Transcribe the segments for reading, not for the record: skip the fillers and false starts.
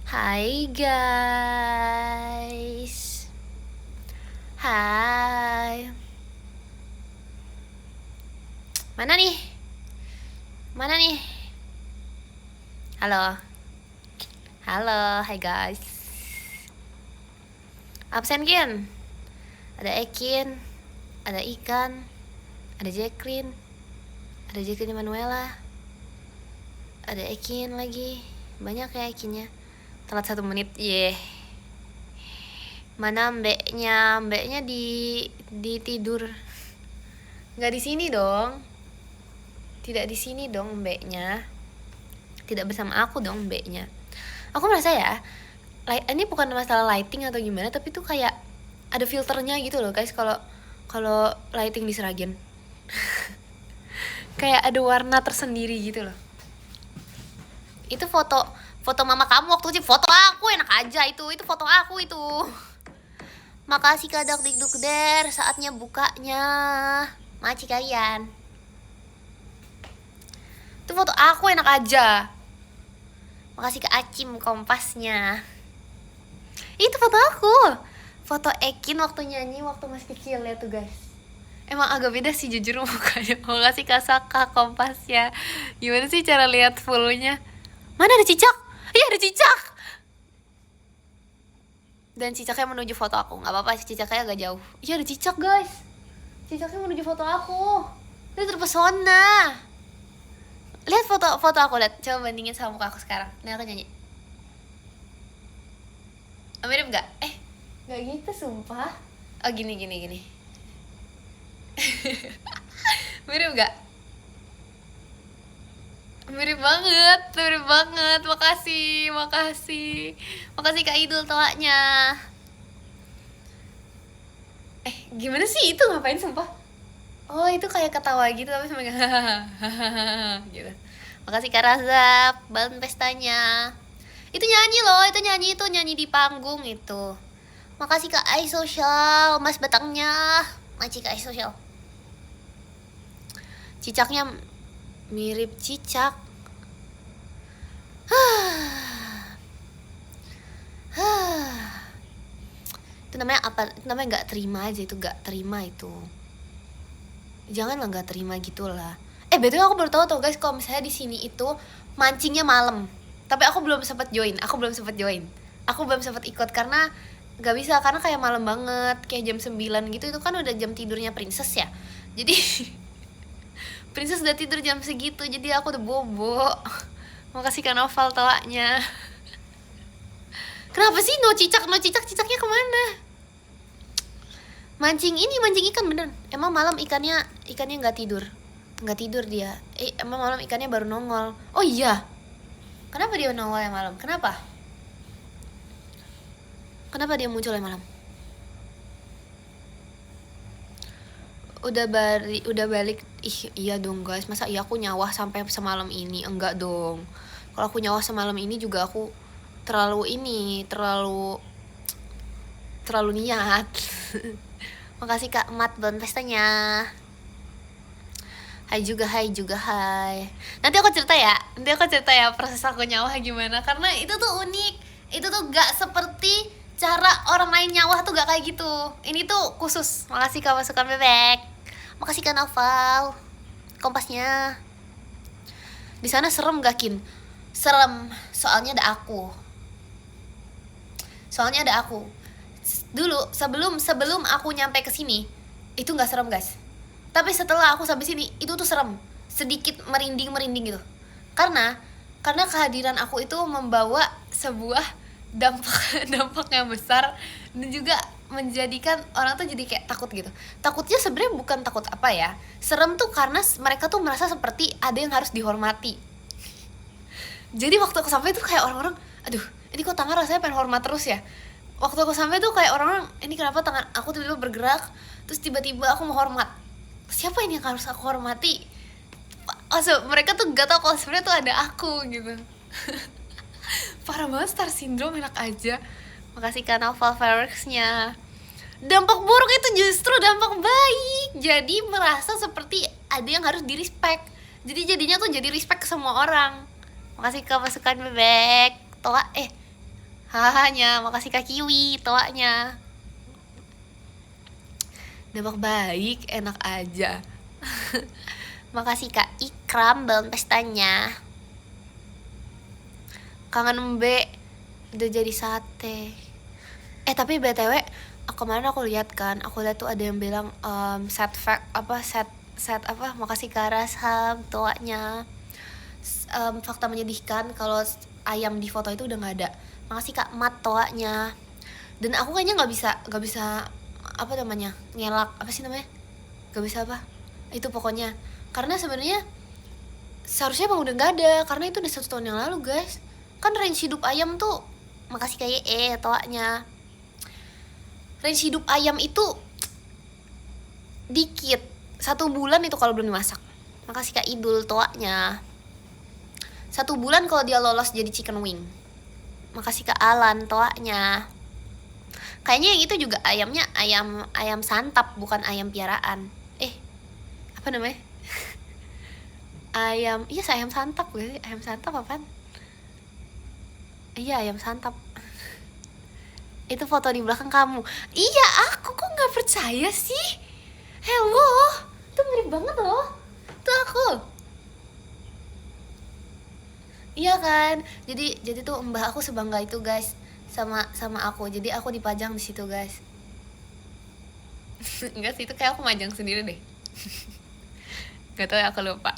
Hai guys. Hai. Mana nih? Mana nih? Halo. Halo, hai guys. Absen Kin. Ada Ekin, ada Ikan, ada Jacqueline, ada Jacqueline Manuela, ada Ekin lagi. Banyak ya Ekinnya. Telat 1 menit, Mana mbeknya? Mbeknya di tidur. Nggak di sini dong. Tidak di sini dong mbeknya. Tidak bersama aku dong mbeknya. Aku merasa ya, ini bukan masalah lighting atau gimana, tapi tuh kayak ada filternya gitu loh guys kalau lighting di Seragen. Kayak ada warna tersendiri gitu loh. Itu foto mama kamu waktu kecil, foto aku enak aja itu foto aku itu. Makasih Kak Dak Dikduk Der, saatnya bukanya. Maci kalian. Itu foto aku enak aja. Makasih ke Acim kompasnya. Itu foto aku. Foto Ekin waktu nyanyi waktu masih kecil ya tuh guys. Emang agak beda sih jujur mukanya. Makasih Kak Saka kompasnya. Gimana sih cara lihat fullnya? Mana ada cicak? Iya ada cicak. Dan cicaknya menuju foto aku. Gak apa-apa cicaknya agak jauh. Iya ada cicak guys. Cicaknya menuju foto aku. Dia terpesona. Lihat foto aku, lihat. Coba bandingin sama muka aku sekarang. Nih aku nyanyi. Mirip gak? Gak gitu sumpah. Oh gini. Mirip gak? Mirip banget. Makasih Kak Idul tawanya. Gimana sih itu, ngapain sumpah? Oh itu kayak ketawa gitu tapi sampai gitu. Makasih Kak Razab, balon pestanya. Itu nyanyi di panggung itu. Makasih Kak iSocial, Mas Batangnya. Makasih Kak iSocial. Cicaknya mirip cicak. Itu namanya apa? Itu namanya nggak terima aja, itu nggak terima itu. Janganlah nggak terima gitulah. Betul aku baru tahu tuh guys, kalau misalnya di sini itu mancingnya malam. Tapi aku belum sempat join. Aku belum sempat ikut karena nggak bisa, karena kayak malam banget, kayak jam 9 gitu. Itu kan udah jam tidurnya Princess ya. Jadi Princess udah tidur jam segitu, jadi aku udah bobo. Makasih Kak Noval tawanya. Kenapa sih no cicak? Cicaknya kemana? Mancing ikan beneran. Emang malam ikannya nggak tidur dia. Emang malam ikannya baru nongol. Oh iya, kenapa dia nongol yang malam? Kenapa dia muncul yang malam? Udah balik. Iya dong guys, masa iya aku nyawah sampai semalam ini? Enggak dong. Kalau aku nyawah semalam ini juga aku terlalu niat. Makasih Kak Mat Bon pestanya. Hai juga. Nanti aku cerita ya proses aku nyawah gimana, karena itu tuh unik. Itu tuh gak seperti cara orang lain nyawah tuh, gak kayak gitu. Ini tuh khusus. Makasih Kak masukan bebek. Makasih Kak Novel kompasnya. Di sana serem gak Kin? Serem, soalnya ada aku. Dulu sebelum aku nyampe ke sini itu nggak serem guys, tapi setelah aku sampai sini itu tuh serem, sedikit merinding gitu, karena kehadiran aku itu membawa sebuah dampak yang besar, dan juga menjadikan orang tuh jadi kayak takut gitu. Takutnya sebenarnya bukan takut apa ya, serem tuh karena mereka tuh merasa seperti ada yang harus dihormati. Jadi waktu aku sampai tuh kayak orang-orang, aduh ini kok tangan rasanya pengen hormat terus ya. Waktu aku sampai tuh kayak orang-orang, ini kenapa tangan aku tiba-tiba bergerak, terus tiba-tiba aku mau hormat. Siapa ini yang harus aku hormati? Mereka tuh gak tau kalau sebenarnya tuh ada aku gitu. Parah banget, star syndrome enak aja. Makasih Kak Novel Fireworks-nya. Dampak buruk itu justru dampak baik. Jadi merasa seperti ada yang harus di-respect. Jadi jadinya tuh jadi respect ke semua orang. Makasih Kak masukan bebek. Hahanya, makasih Kak Kiwi, toanya. Nebak baik, enak aja. Makasih Kak Ikram, belum pestanya. Kangen Mbe, udah jadi sate. Tapi BTW, kemarin aku lihat kan, aku lihat tuh ada yang bilang set fact apa set apa, makasih Kak Rasham, toanya. Fakta menyedihkan kalau ayam di foto itu udah nggak ada. Makasih Kak Mat, toanya. Dan aku kayaknya nggak bisa apa namanya, ngelak apa sih namanya, nggak bisa apa itu pokoknya, karena sebenarnya seharusnya emang udah nggak ada, karena itu udah 1 tahun yang lalu guys. Kan range hidup ayam tuh, makasih kayak toanya, range hidup ayam itu dikit, 1 bulan itu kalau belum dimasak. Makasih Kak Idul, toanya 1 bulan kalau dia lolos jadi chicken wing. Makasih Kak Alan, toanya. Kayaknya yang itu juga ayamnya ayam santap, bukan ayam piaraan. Apa namanya? Ayam, iya ayam santap gue sih. Ayam santap apaan? Iya ayam santap. Itu foto di belakang kamu. Iya aku, kok nggak percaya sih? Hello, itu mirip banget loh. Itu aku. Iya kan? Jadi tuh mbah aku sebangga itu guys sama aku. Jadi aku dipajang di situ guys. Enggak sih, itu kayak aku majang sendiri deh. Gak tau ya, aku lupa.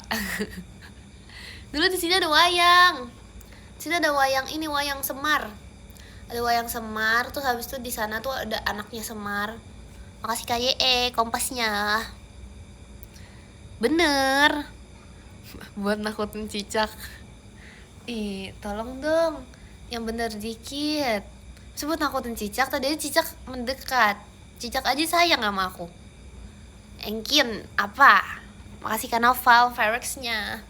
Dulu di sini ada wayang. Di sini ada wayang ini, wayang Semar. Ada wayang Semar, terus habis itu di sana tuh ada anaknya Semar. Makasih KYE kompasnya. Bener. Buat nakutin cicak. Tolong dong. Yang bener dikit. Sebut nakutin cicak, tadi cicak mendekat. Cicak aja sayang sama aku. Engkin, apa? Makasih karena Val Ferex-nya.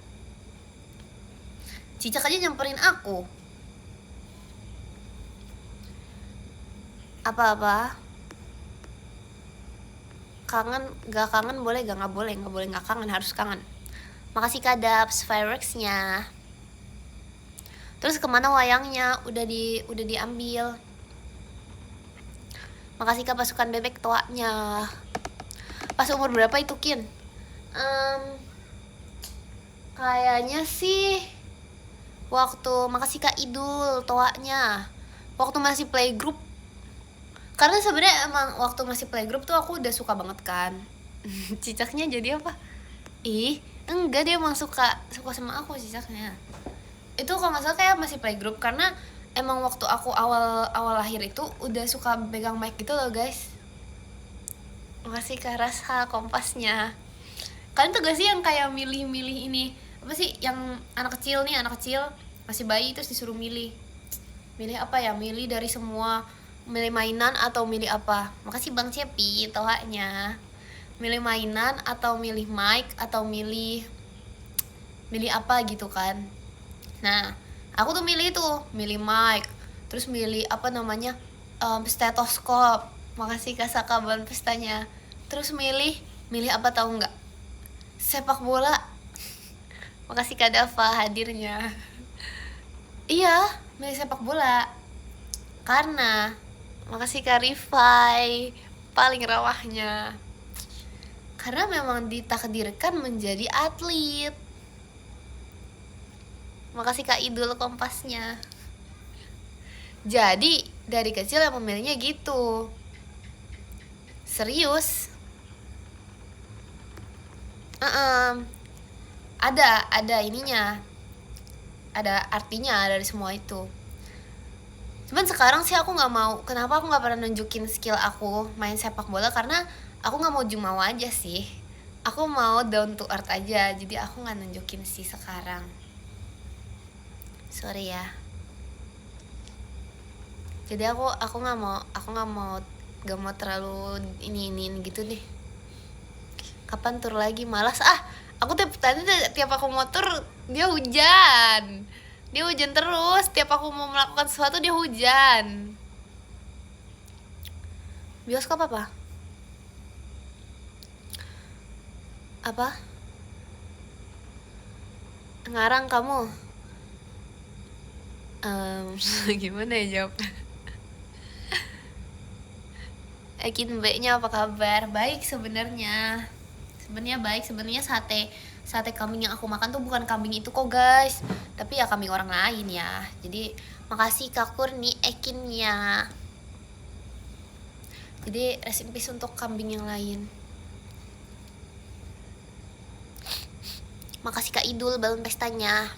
Cicak aja nyamperin aku. Apa-apa? Kangen, gak kangen boleh gak? Gak boleh gak kangen, harus kangen. Makasih Kadaps Fireworks-nya. Terus kemana wayangnya? Udah diambil. Makasih Kak pasukan bebek toanya. Pas umur berapa itu Kin? Kayaknya sih waktu, makasih Kak Idul toanya, waktu masih playgroup. Karena sebenarnya emang waktu masih playgroup tuh aku udah suka banget kan. Cicaknya jadi apa? Enggak, dia emang suka sama aku cicaknya. Itu kalau nggak salah kayak masih playgroup, karena emang waktu aku awal lahir itu udah suka pegang mic gitu loh guys. Makasih Kak Rasha kompasnya. Kalian tuh gak sih yang kayak milih-milih ini, apa sih yang anak kecil masih bayi terus disuruh milih apa ya, milih dari semua, milih mainan atau milih apa? Makasih Bang Cepi tohanya. Milih mainan atau milih mic atau milih apa gitu kan. Nah aku tuh milih mic, terus milih apa namanya, stetoskop. Makasih Kak Sakaban pestanya. Terus milih apa tahu nggak? Sepak bola. Makasih Kak Dava hadirnya. Iya, milih sepak bola. Karena makasih Kak Rifai, paling rawahnya. Karena memang ditakdirkan menjadi atlet. Makasih Kak Idul kompasnya. Jadi dari kecil yang memilihnya gitu. Serius. Ada ininya, ada artinya dari semua itu. Cuman sekarang sih aku nggak mau. Kenapa aku nggak pernah nunjukin skill aku main sepak bola? Karena aku nggak mau jumawa aja sih. Aku mau down to earth aja. Jadi aku nggak nunjukin sih sekarang. Sorry ya. Jadi aku nggak mau terlalu ini gitu deh. Kapan tur lagi? Malas aku tiap aku motor dia hujan terus. Tiap aku mau melakukan sesuatu dia hujan. Bioskop apa ngarang kamu? Gimana ya jawab? Ekin Mbaknya apa kabar? Baik sebenarnya. Sebenarnya baik, sebenarnya sate kambing yang aku makan tuh bukan kambing itu kok guys, tapi ya kambing orang lain ya. Jadi makasih Kak Kurni Ekinnya. Jadi rest in peace untuk kambing yang lain. Makasih Kak Idul balon pestanya.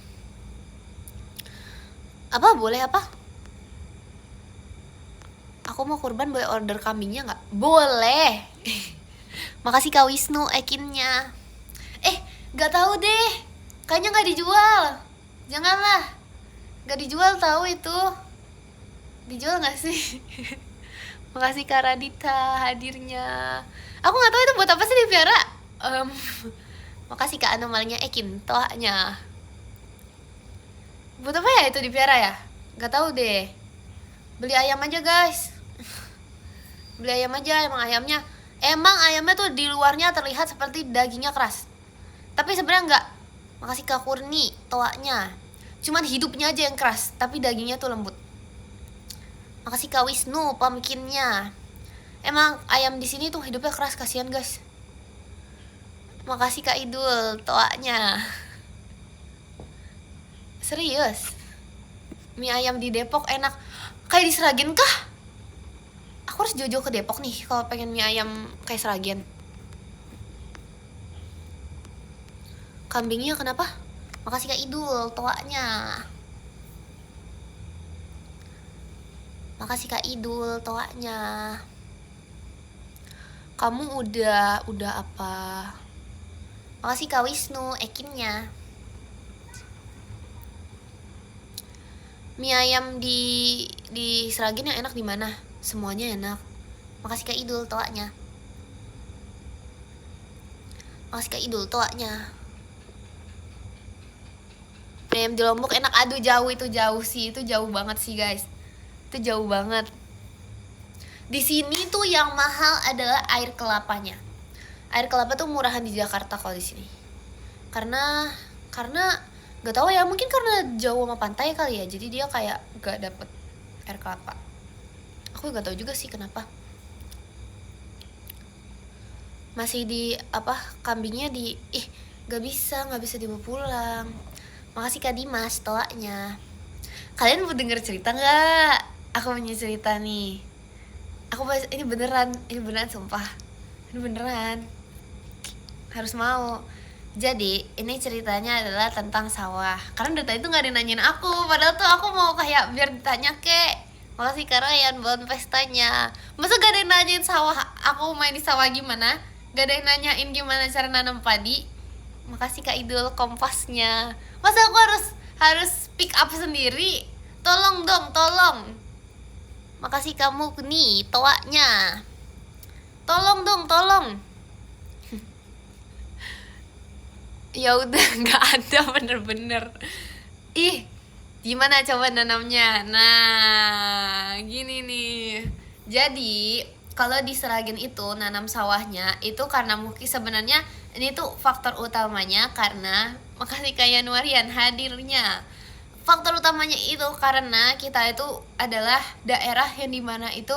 Apa boleh apa? Aku mau kurban, boleh order kambingnya nggak? Boleh. Makasih Kak Wisnu Ekinnya. Nggak tahu deh. Kayaknya nggak dijual. Janganlah. Nggak dijual tahu itu. Dijual nggak sih? Makasih Kak Radita hadirnya. Aku nggak tahu itu buat apa sih dipiara. Makasih Kak Anomalinya Ekin tohnya. Buat apa ya itu dipiara ya? Nggak tahu deh. Beli ayam aja guys. Beli ayam aja. Emang ayamnya tuh di luarnya terlihat seperti dagingnya keras, tapi sebenarnya enggak. Makasih Kak Kurni toanya. Cuman hidupnya aja yang keras, tapi dagingnya tuh lembut. Makasih Kak Wisnu pumpkinnya. Emang ayam di sini tuh hidupnya keras, kasihan guys. Makasih Kak Idul toanya. Serius. Mie ayam di Depok enak. Kayak di Seragen kah? Aku harus jauh-jauh ke Depok nih kalau pengen mie ayam kayak Seragen. Kambingnya kenapa? Makasih Kak Idul toanya. Makasih Kak Idul toanya. Kamu udah apa? Makasih Kak Wisnu Ekinnya. Mie ayam di Seragen yang enak di mana? Semuanya enak. Makasih Kak Idul toanya. Makasih Kak Idul toanya. Mie ayam di Lombok enak. Aduh jauh, itu jauh sih. Itu jauh banget sih guys. Itu jauh banget. Di sini tuh yang mahal adalah air kelapanya. Air kelapa tuh murahan di Jakarta kalau di sini. Karena nggak tahu ya, mungkin karena jauh sama pantai kali ya. Jadi dia kayak gak dapet air kelapa. Aku nggak tahu juga sih kenapa. Masih di apa, kambingnya di nggak bisa dibawa pulang. Makasih Kak Dimas toanya. Kalian mau denger cerita nggak? Aku punya cerita nih. Ini beneran sumpah. Ini beneran. Harus mau. Jadi ini ceritanya adalah tentang sawah. Karena dari tadi tuh nggak ada yang nanyain aku. Padahal tuh aku mau kayak biar ditanya kek. Makasih Kak Ryan buat pestanya. Masa gak ada yang nanyain sawah, aku main di sawah gimana? Gak ada yang nanyain gimana cara nanam padi. Makasih Kak Idul kompasnya. Masa aku harus pick up sendiri? Tolong dong, tolong. Makasih kamu nih toanya. Tolong dong, tolong. Ya udah nggak ada bener-bener. Gimana coba nanamnya? Nah gini nih. Jadi kalau di Seragen itu nanam sawahnya itu karena mungkin sebenarnya ini tuh faktor utamanya karena, makasih Kak Yanuarian hadirnya. Faktor utamanya itu karena kita itu adalah daerah yang dimana itu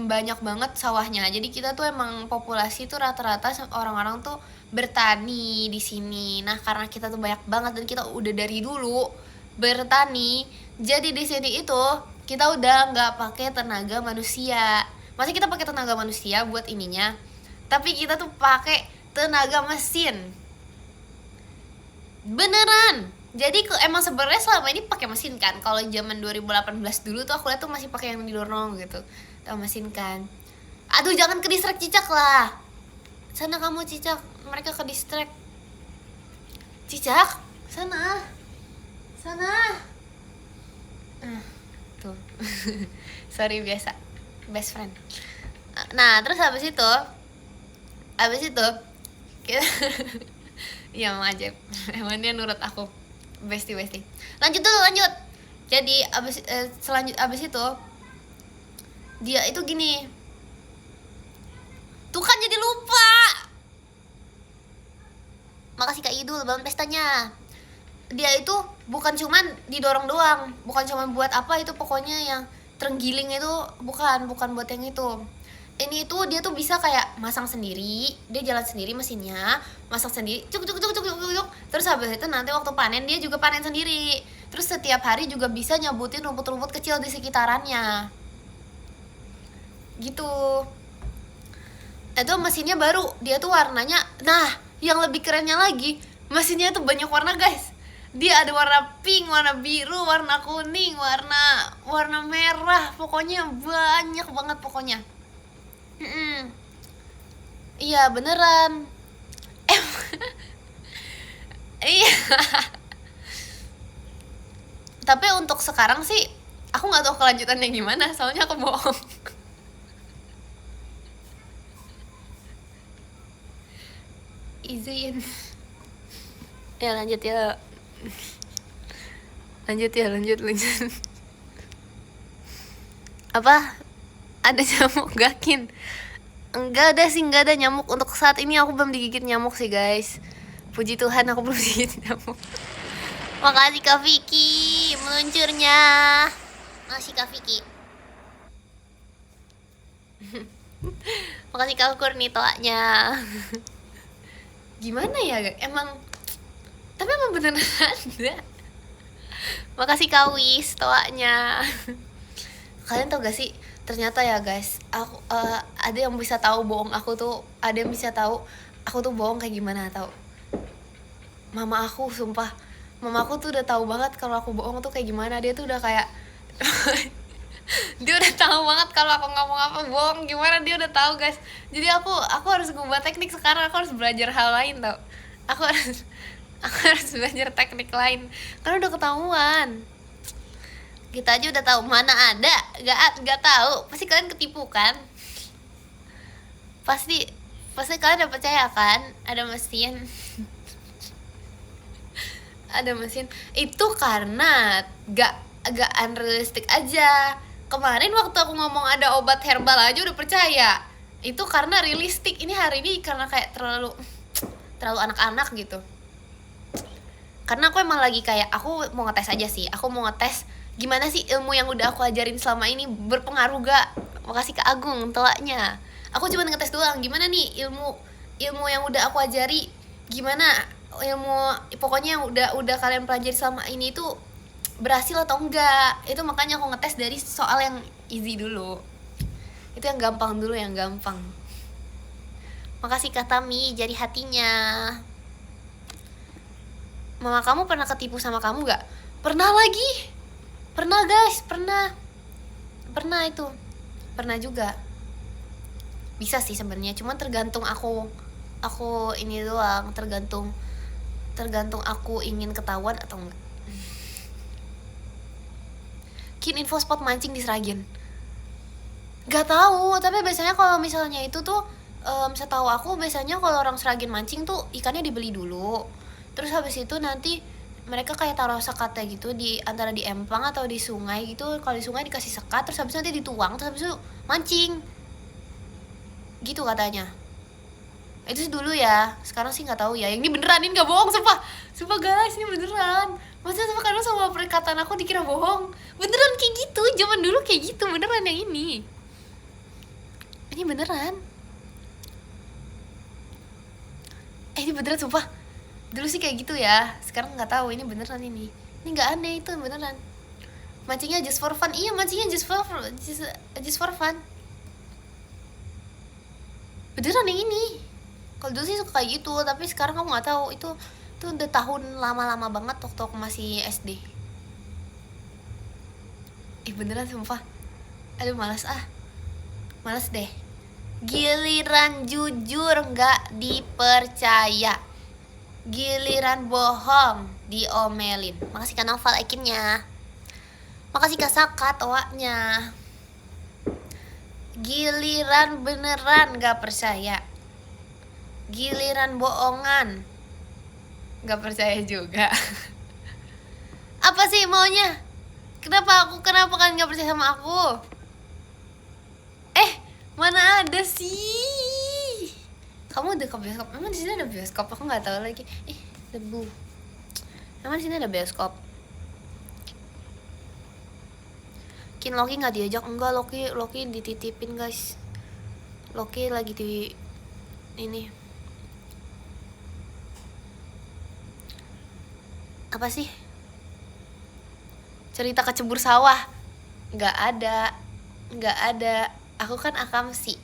banyak banget sawahnya. Jadi kita tuh emang populasi tuh rata-rata orang-orang tuh bertani di sini. Nah karena kita tuh banyak banget dan kita udah dari dulu bertani, jadi di sini itu kita udah nggak pakai tenaga manusia. Masih kita pakai tenaga manusia buat ininya, tapi kita tuh pakai tenaga mesin. Beneran. Jadi emang sebenarnya selama ini pakai mesin kan. Kalau zaman 2018 dulu tuh aku lihat tuh masih pakai yang didorong gitu. Tahu mesin kan. Aduh jangan ke distract Cicak lah. Sana kamu Cicak, mereka ke distract. Cicak, sana. Tuh. Sorry biasa. Best friend. Nah, terus habis itu kita iya mau aja. Emang dia nurut aku. Bestie. Lanjut. Jadi abis itu dia itu gini. Tuh kan jadi lupa. Makasih Kak Idul balon pestanya. Dia itu bukan cuman didorong doang, bukan cuman buat apa itu, pokoknya yang terenggiling itu bukan buat yang itu. Ini tuh dia tuh bisa kayak masang sendiri, dia jalan sendiri mesinnya, masang sendiri, cuk cuk cuk cuk cuk cuk. Terus habis itu nanti waktu panen dia juga panen sendiri. Terus setiap hari juga bisa nyabutin rumput-rumput kecil di sekitarannya. Gitu. Itu mesinnya baru, dia tuh warnanya, nah yang lebih kerennya lagi, mesinnya tuh banyak warna guys. Dia ada warna pink, warna biru, warna kuning, warna merah, pokoknya banyak banget pokoknya. Iya beneran. Iya. Tapi untuk sekarang sih aku nggak tahu kelanjutannya gimana, soalnya aku bohong. Izin. Ya lanjut ya. Lanjut. Apa? Ada nyamuk gakin? Enggak ada nyamuk. Untuk saat ini aku belum digigit nyamuk sih guys. Puji Tuhan aku belum digigit nyamuk. Makasih Kak Vicky meluncurnya. Makasih Kak Vicky. Makasih Kak Kurnitoanya. Gimana ya emang, tapi emang beneran ada. Makasih Kak Wis toanya. Kalian tau gak sih, ternyata ya guys, aku ada yang bisa tahu bohong aku tuh, ada yang bisa tahu aku tuh bohong kayak gimana tau. Mama aku, sumpah, mama aku tuh udah tahu banget kalau aku bohong tuh kayak gimana. Dia tuh udah kayak dia udah tahu banget kalau aku ngomong apa bohong gimana, dia udah tahu guys. Jadi aku harus ngubah teknik sekarang, aku harus belajar hal lain tau. Aku harus belajar teknik lain karena udah ketahuan. Kita aja udah tahu, mana ada gak tahu, pasti kalian ketipu kan. Pasti kalian udah percaya kan ada mesin. Ada mesin itu karena gak unrealistic aja. Kemarin waktu aku ngomong ada obat herbal aja udah percaya. Itu karena realistik. Ini hari ini karena kayak terlalu anak-anak gitu. Karena aku emang lagi kayak, aku mau ngetes aja sih. Aku mau ngetes gimana sih ilmu yang udah aku ajarin selama ini berpengaruh gak. Makasih Kak Agung toanya. Aku cuma ngetes doang, gimana nih ilmu yang udah aku ajari, gimana ilmu pokoknya yang udah kalian pelajari selama ini itu berhasil atau enggak. Itu makanya aku ngetes dari soal yang easy dulu. Itu yang gampang dulu, yang gampang. Makasih Kak Tami, jari hatinya. Mama kamu pernah ketipu sama kamu gak? Pernah lagi. Pernah guys, pernah itu. Pernah juga. Bisa sih sebenarnya, cuma tergantung aku ini doang, tergantung aku ingin ketahuan atau enggak. Kin info spot mancing di Sragen. Gak tahu, tapi biasanya kalau misalnya itu tuh setahu aku biasanya kalau orang Sragen mancing tuh ikannya dibeli dulu. Terus habis itu nanti mereka kayak taruh sekatnya gitu di antara di empang atau di sungai gitu. Kalau di sungai dikasih sekat, terus habis itu nanti dituang, terus habis itu mancing. Gitu katanya. Itu sih dulu ya, sekarang sih nggak tahu ya. Yang ini beneran, ini nggak bohong, sumpah guys, ini beneran. Maksudnya sama karena sama perkataan aku dikira bohong. Beneran kayak gitu, zaman dulu kayak gitu, beneran yang ini. Ini beneran. Ini beneran sumpah. Dulu sih kayak gitu ya, sekarang nggak tahu. Ini beneran ini nggak aneh, itu beneran. Mancingnya just for fun. Iya, mancingnya just for fun. Beneran yang ini. Kalau dulu sih suka kayak gitu, tapi sekarang aku nggak tahu. Itu udah tahun lama banget waktu aku masih SD. Beneran sumpah. Aduh malas deh. Giliran jujur nggak dipercaya, giliran bohong diomelin. Makasih Kak Novel ikinnya. Makasih Kak Saka toanya. Giliran beneran nggak percaya, giliran bohongan nggak percaya juga. Apa sih maunya? Kenapa kalian nggak percaya sama aku? Mana ada sih? Kamu udah ke bioskop? Emang di sini ada bioskop? Aku nggak tahu lagi. Debu. Emang di sini ada bioskop? Loki nggak diajak. Enggak, Loki dititipin guys. Loki lagi di ini apa sih, cerita kecebur sawah. Nggak ada. Aku kan akamsi,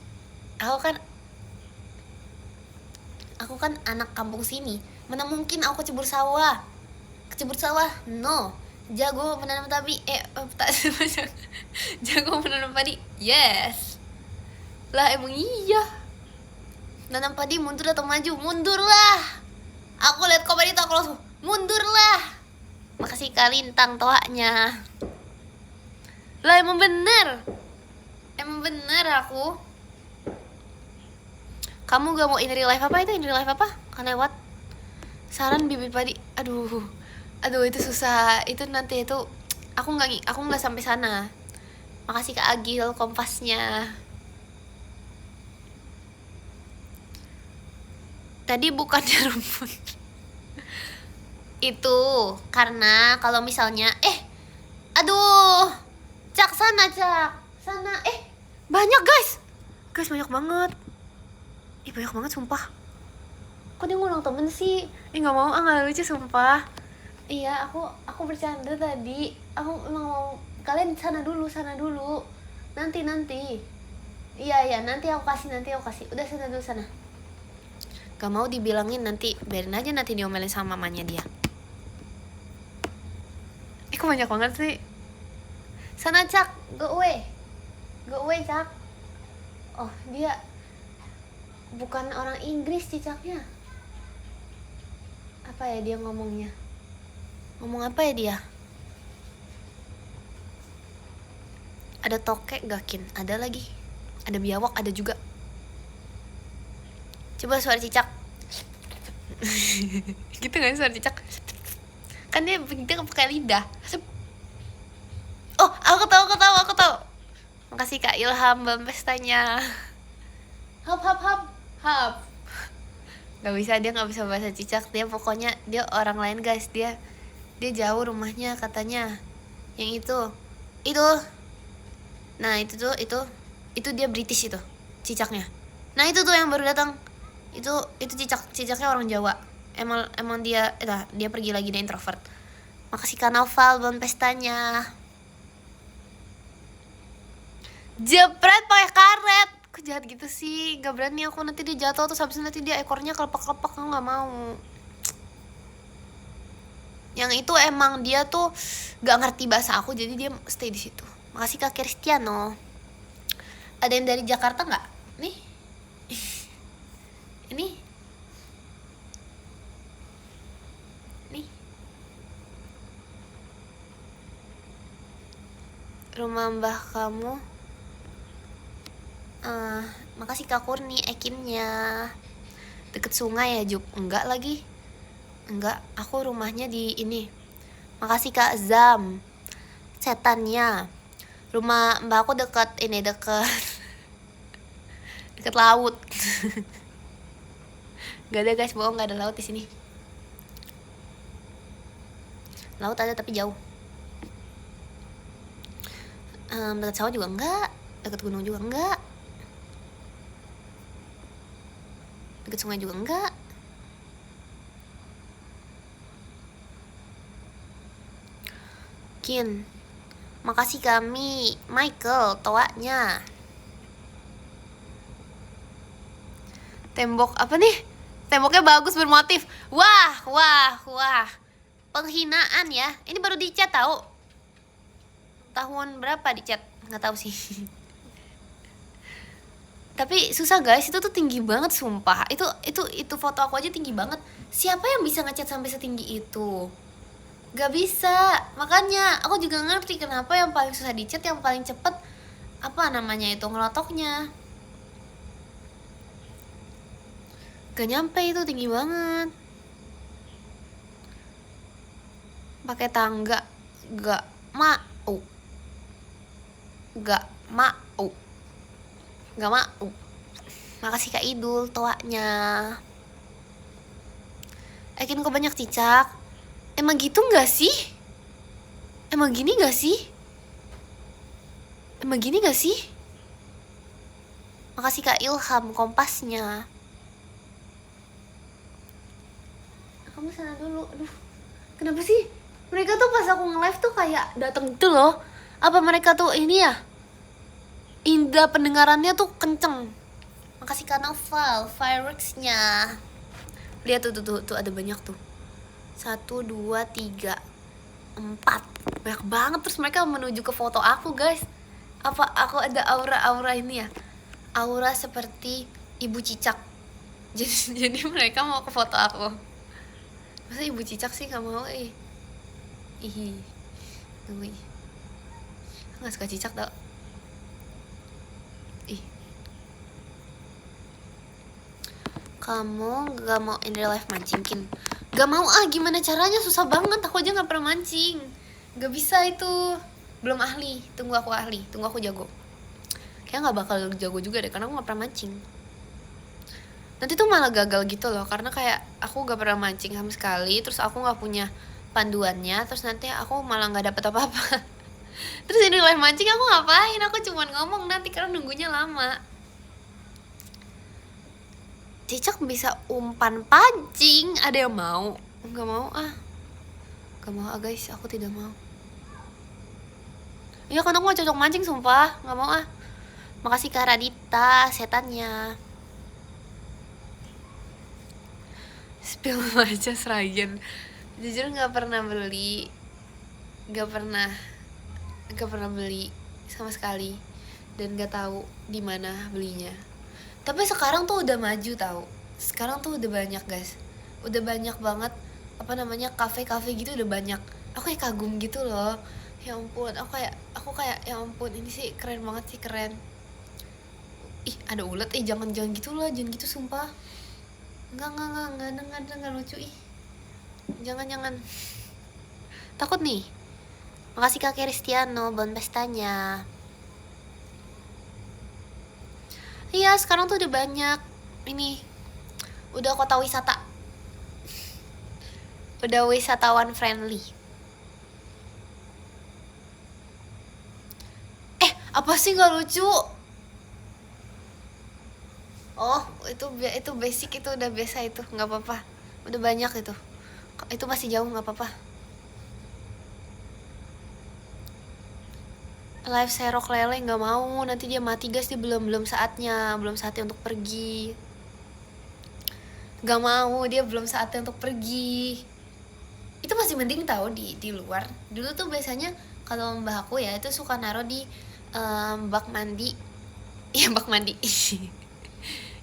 aku kan anak kampung sini. Mana mungkin aku kecebur sawah, no. Jago menanam padi, jago menanam padi, yes lah. Emang iya, nanam padi mundur atau maju? Mundur lah. Aku lihat komen itu aku langsung mundur lah. Makasih Kalintang toanya. Lah emang bener aku. Kamu gak mau in real life? Apa itu in real life apa? Kan lewat saran bibit padi. Aduh itu susah. Itu nanti itu aku nggak sampai sana. Makasih Kak Agil kompasnya. Tadi bukannya rumput. Itu karena kalau misalnya aduh, Cak sana. Banyak guys, banyak banget. Banyak banget sumpah. Kok dia ngundang temen sih? Nggak mau, nggak lucu sumpah. Iya, aku bercanda tadi. Aku emang mau kalian sana dulu. Nanti. Iya, nanti aku kasih. Udah sana dulu sana. Gak mau dibilangin, nanti biarin aja, nanti diomelin sama mamanya dia. Kok banyak banget sih. Sana Cak, go away Cak. Oh, dia bukan orang Inggris cicaknya. Apa ya dia ngomongnya? Ngomong apa ya dia? Ada tokek gakin, ada lagi. Ada biawak, ada juga. Coba suara cicak. Gitu kan suara cicak? Kan dia pakai lidah. Oh, aku tahu. Makasih Kak Ilham pestanya. Hap. Dia nggak bisa bahasa cicak. Dia pokoknya dia orang lain guys. Dia jauh rumahnya katanya. Yang itu. Nah itu dia British itu cicaknya. Nah itu tuh yang baru datang. Itu cicaknya orang Jawa. Emang dia pergi lagi, dia introvert. Makasih Kak Noval pestanya. Jepret pakai karet. Kok jahat gitu sih? Gak berani aku, nanti dia jatuh terus habis nanti dia ekornya kelepak-kelepak. Aku gak mau. Yang itu emang dia tuh gak ngerti bahasa aku, jadi dia stay di situ. Makasih Kak Cristiano. Ada yang dari Jakarta nggak? Nih. Ini. Nih. Rumah mbah kamu. Makasih Kak Kurni ekinnya. Deket sungai ya Jup? Enggak lagi. Enggak, aku rumahnya di ini. Makasih Kak Zam. Setannya. Rumah mbak aku dekat laut. Gak ada guys, bohong, gak ada laut di sini. Laut ada tapi jauh. Dekat sawah juga enggak, dekat gunung juga enggak, dekat sungai juga enggak. Kin, makasih kami Michael toanya. Tembok apa nih? Temboknya bagus bermotif. Wah. Penghinaan ya. Ini baru dicat tahu. Tahun berapa dicat? Nggak tahu sih. Tapi susah guys, itu tuh tinggi banget sumpah. Itu foto aku aja tinggi banget. Siapa yang bisa ngecat sampai setinggi itu? Gak bisa. Makanya aku juga ngerti kenapa yang paling susah dicat, yang paling cepet apa namanya itu, ngelotoknya. Gak nyampe, itu tinggi banget. Pakai tangga gak mau. Makasih Kak Idul toanya. Ekin kok banyak cicak. Emang gitu gak sih? Emang gini gak sih? Emang gini gak sih? Makasih Kak Ilham kompasnya. Kamu sana dulu. Aduh, kenapa sih mereka tuh pas aku nge-live tuh kayak dateng gitu loh? Apa mereka tuh ini ya, indra pendengarannya tuh kenceng. Makasih Kak Novel fireworksnya. Lihat tuh ada banyak tuh. 1, 2, 3, 4. Banyak banget. Terus mereka menuju ke foto aku guys. Apa aku ada aura ini ya, aura seperti ibu cicak. Jadi mereka mau ke foto aku. Masa ibu cicak sih gak mau ih. Tunggu ih. Aku gak suka cicak tau. Ih. Kamu gak mau in real life mancingin? Gak mau gimana caranya, susah banget. Aku aja gak pernah mancing. Gak bisa itu. Belum ahli. Tunggu aku ahli, tunggu aku jago. Kayaknya gak bakal jago juga deh, karena aku gak pernah mancing. Nanti tuh malah gagal gitu loh, karena kayak aku gak pernah mancing sama sekali. Terus aku gak punya panduannya. Terus nanti aku malah gak dapet apa-apa. Terus ini live mancing aku ngapain? Aku cuman ngomong nanti karena nunggunya lama. Cicak bisa umpan pancing. Ada yang mau? Gak mau Gak mau guys, aku tidak mau. Iya kan aku gak cocok mancing sumpah. Gak mau Makasih Kak Radita setannya. Spill aja Seragen. Jujur gak pernah beli. Gak pernah beli sama sekali. Dan gak tahu di mana belinya. Tapi sekarang tuh udah maju tahu. Sekarang tuh udah banyak guys. Udah banyak banget kafe-kafe gitu udah banyak. Aku kayak kagum gitu loh. Ya ampun, aku kayak ya ampun, ini sih keren banget sih, keren. Ih, ada ulet jangan gitu loh, jangan gitu sumpah. Enggak lucu ih. Jangan. Takut nih. Makasih Kak Kristiano bon pestanya. Iya, sekarang tuh udah banyak ini. Udah kota wisata. Udah wisatawan friendly. Apa sih nggak lucu? Oh, itu basic, itu udah biasa, itu nggak apa-apa. Udah banyak itu masih jauh, nggak apa-apa. Live serok lele nggak mau, nanti dia mati guys. Dia belum saatnya untuk pergi. Nggak mau, dia belum saatnya untuk pergi. Itu masih mending tahu di luar. Dulu tuh biasanya kalau mbah aku ya itu suka naruh di bak mandi. Iya, bak mandi.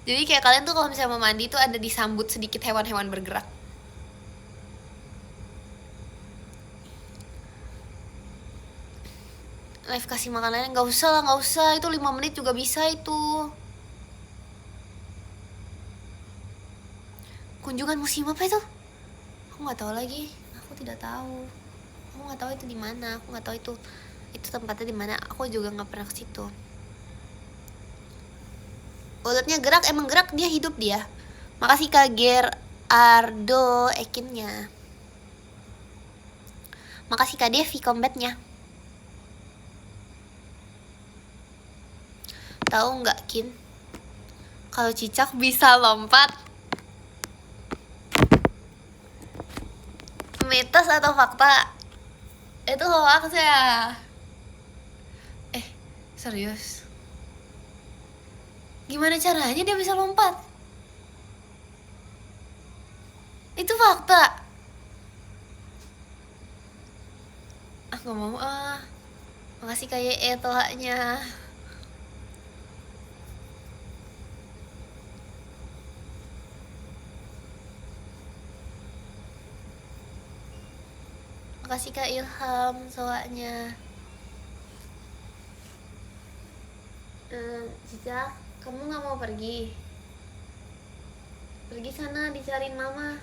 Jadi kayak kalian tuh kalau misalnya mau mandi tuh ada disambut sedikit hewan-hewan bergerak. Live kasih makan lele nggak usah, itu 5 menit juga bisa itu. Kunjungan museum apa itu? Aku nggak tahu lagi. Aku tidak tahu. Aku nggak tahu itu di mana. Aku nggak tahu itu tempatnya di mana. Aku juga nggak pernah ke situ. Uletnya gerak, emang gerak, dia hidup dia. Makasih Kak Gerardo Ekinnya. Makasih Kak Devi combatnya. Tahu nggak Kin? Kalau cicak bisa lompat. Mitos atau fakta? Itu hoax ya. Serius? Gimana caranya dia bisa lompat? Itu fakta. Gak mau Makasih kayak tohanya. Makasih Kak Ilham soalnya. Cica, kamu gak mau pergi? Pergi sana dicariin mama.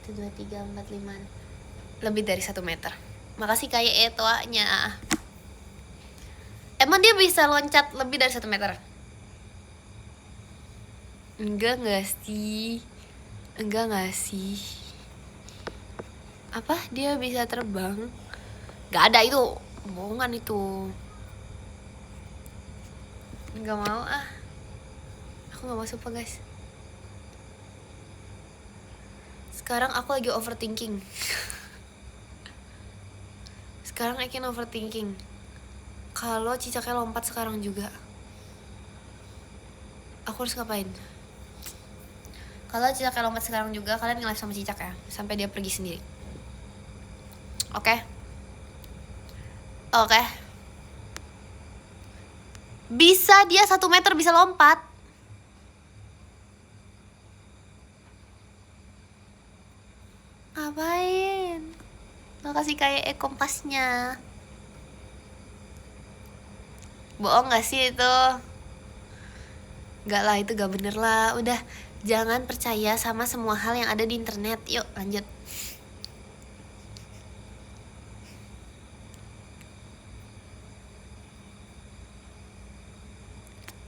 Satu, 2, 3, 4, 5. Lebih dari 1 meter. Makasih kayak etoanya. Emang dia bisa loncat lebih dari 1 meter? Enggak sih. Enggak gak sih? Apa? Dia bisa terbang? Gak ada itu, bohongan itu. Gak mau ah. Aku gak mau sumpah guys. Sekarang aku lagi overthinking. Sekarang I can overthinking. Kalau cicaknya lompat sekarang juga, aku harus ngapain? Kalau cicaknya lompat sekarang juga, kalian nge-live sama cicak ya, sampai dia pergi sendiri. Oke? Oke. Bisa dia 1 meter bisa lompat. Ngapain? Makasih kayak kompasnya. Bohong gak sih itu? Gak lah, itu gak bener lah. Udah, jangan percaya sama semua hal yang ada di internet. Yuk lanjut.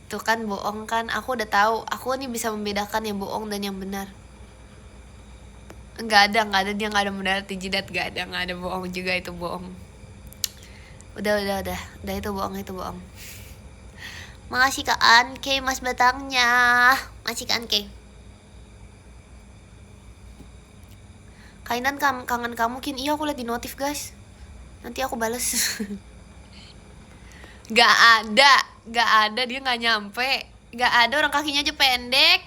Tuh kan bohong kan. Aku udah tahu. Aku nih bisa membedakan yang bohong dan yang benar. Nggak ada dia, nggak ada mendarat di jidat, nggak ada bohong juga, itu bohong. Udah itu bohong. Makasih Kak Anke mas batangnya. Makasih Kak Anke. Kainan kangen kamu Kin. Iya aku liat di notif guys. Nanti aku bales. Gak ada, dia nggak nyampe. Gak ada, orang kakinya aja pendek.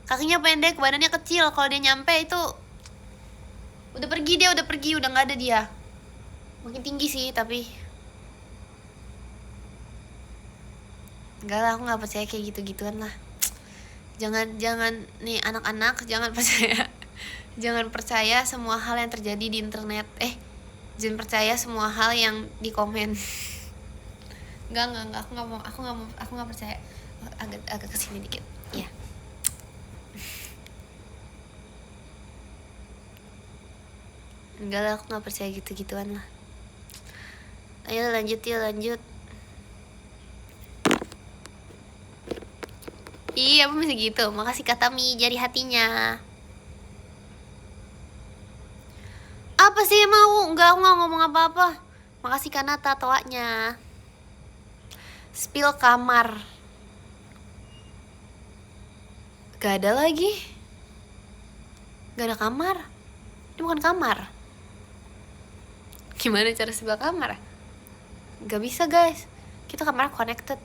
Kakinya pendek, badannya kecil. Kalau dia nyampe itu udah pergi, udah nggak ada dia. Makin tinggi sih tapi enggak lah, aku nggak percaya kayak gitu-gituan lah. Jangan nih anak-anak, jangan percaya. Jangan percaya semua hal yang terjadi di internet. Jangan percaya semua hal yang di komen. Enggak, aku nggak percaya. Agak kesini dikit ya. Enggak lah, aku nggak percaya gitu-gituan lah. Ayo lanjut. Iya, apa masih gitu. Makasih kata Mi jari hatinya. Apa sih mau? Enggak, aku nggak ngomong apa-apa. Makasih karena tatoanya. Spill kamar. Gak ada lagi. Gak ada kamar. Ini bukan kamar. Gimana cara spill kamar? Gak bisa guys. Kita kamar connected.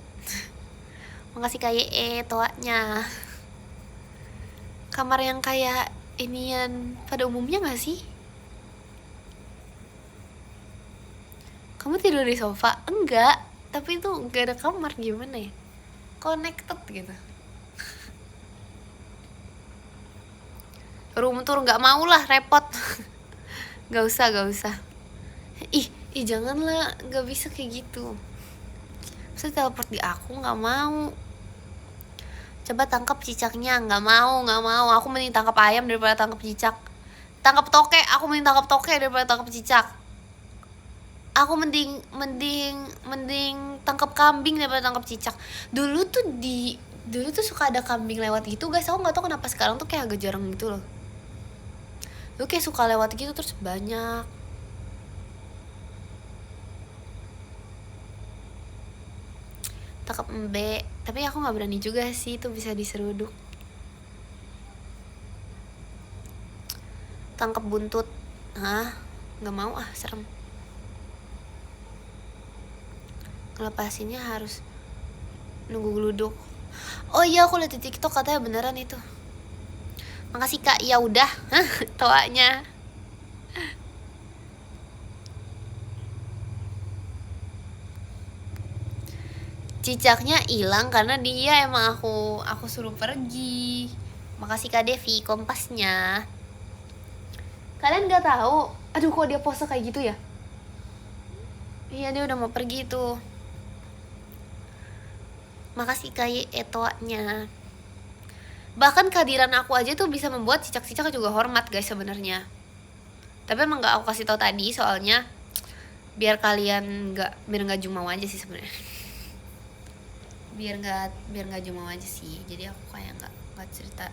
Makasih kayak toanya. Kamar yang kayak inian pada umumnya gak sih? Kamu tidur di sofa? Enggak, tapi itu gak ada kamar, gimana ya? Connected gitu. Room tour gak mau lah, repot. Gak usah. Ih janganlah, gak bisa kayak gitu. Masa teleport di aku, gak mau. Coba tangkap cicaknya, nggak mau. Aku mending tangkap ayam daripada tangkap cicak. Tangkap toke, aku mending tangkap toke daripada tangkap cicak. Aku mending tangkap kambing daripada tangkap cicak. Dulu tuh suka ada kambing lewat gitu guys. Aku nggak tahu kenapa sekarang tuh kayak agak jarang gitu loh. Dulu kayak suka lewat gitu terus banyak. Tangkap embe, tapi aku nggak berani juga sih, itu bisa diseruduk. Tangkap buntut, nggak mau ah, serem. Ngelepasinnya harus nunggu geluduk. Oh iya, aku lihat di TikTok katanya beneran itu. Makasih Kak. Ya udah, toanya. Cicaknya hilang karena dia emang aku suruh pergi. Makasih Kak Devi kompasnya. Kalian nggak tahu? Aduh, kok dia pose kayak gitu ya? Iya, dia udah mau pergi tuh. Makasih kayak etoanya. Bahkan kehadiran aku aja tuh bisa membuat cicak-cicak juga hormat guys sebenarnya. Tapi emang nggak aku kasih tahu tadi soalnya biar kalian biar nggak jumawa aja sih sebenarnya. biar nggak jumawa aja sih. Jadi aku kayak nggak cerita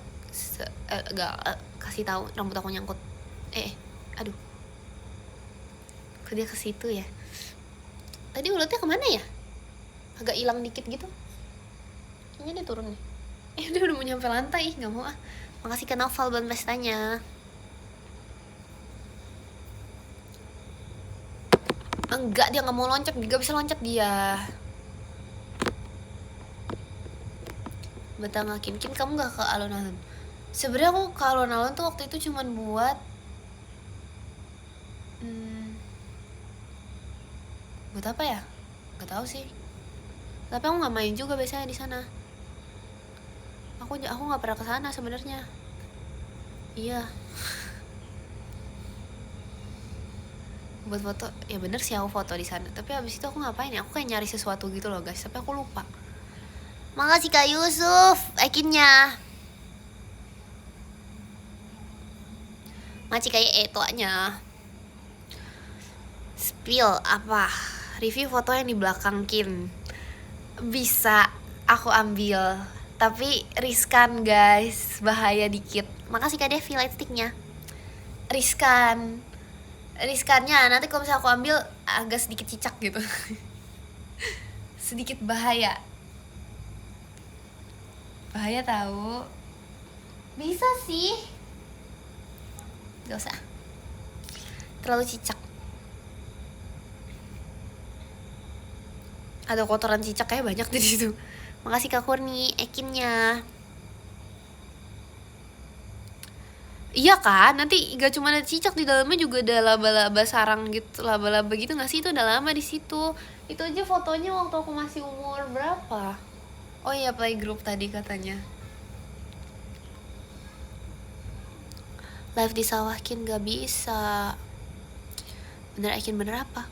nggak kasih tahu rambut aku nyangkut. Aduh, kok dia ke situ ya? Tadi ulutnya kemana ya? Agak hilang dikit gitu. Kayaknya dia turun nih. Dia udah mau nyampe lantai. Nggak mau ah. Makasih ke Novel buat pestanya. Enggak, dia nggak mau loncat. Nggak bisa loncat dia. Betah ngakin. Kin, kamu nggak ke alun-alun? Sebenarnya aku ke alun-alun tuh waktu itu cuman buat buat apa ya? Nggak tahu sih. Tapi aku nggak main juga biasanya di sana. Aku nggak pernah ke sana sebenarnya. Iya. Buat foto, ya bener sih aku foto di sana. Tapi abis itu aku ngapain ya? Aku kayak nyari sesuatu gitu loh guys. Tapi aku lupa. Makasih Kak Yusuf, akhirnya. Masih kayak etoanya. Spill apa? Review foto yang di belakang Kin. Bisa aku ambil, tapi riskan guys, bahaya dikit. Makasih Kak Devi lightsticknya. Riskannya nanti kalau misalnya aku ambil agak sedikit cicak gitu. Sedikit bahaya tahu. Bisa sih, gak usah terlalu cicak. Ada kotoran cicak kayak banyak di situ. Makasih Kak Kurni ekinnya. Iya kan, nanti gak cuma ada cicak, di dalamnya juga ada laba-laba sarang gitu, laba-laba gitu nggak sih? Itu udah lama di situ. Itu aja fotonya waktu aku masih umur berapa? Oh iya, playgroup tadi katanya. Live di sawah Kin gak bisa. Bener Ekin, bener apa?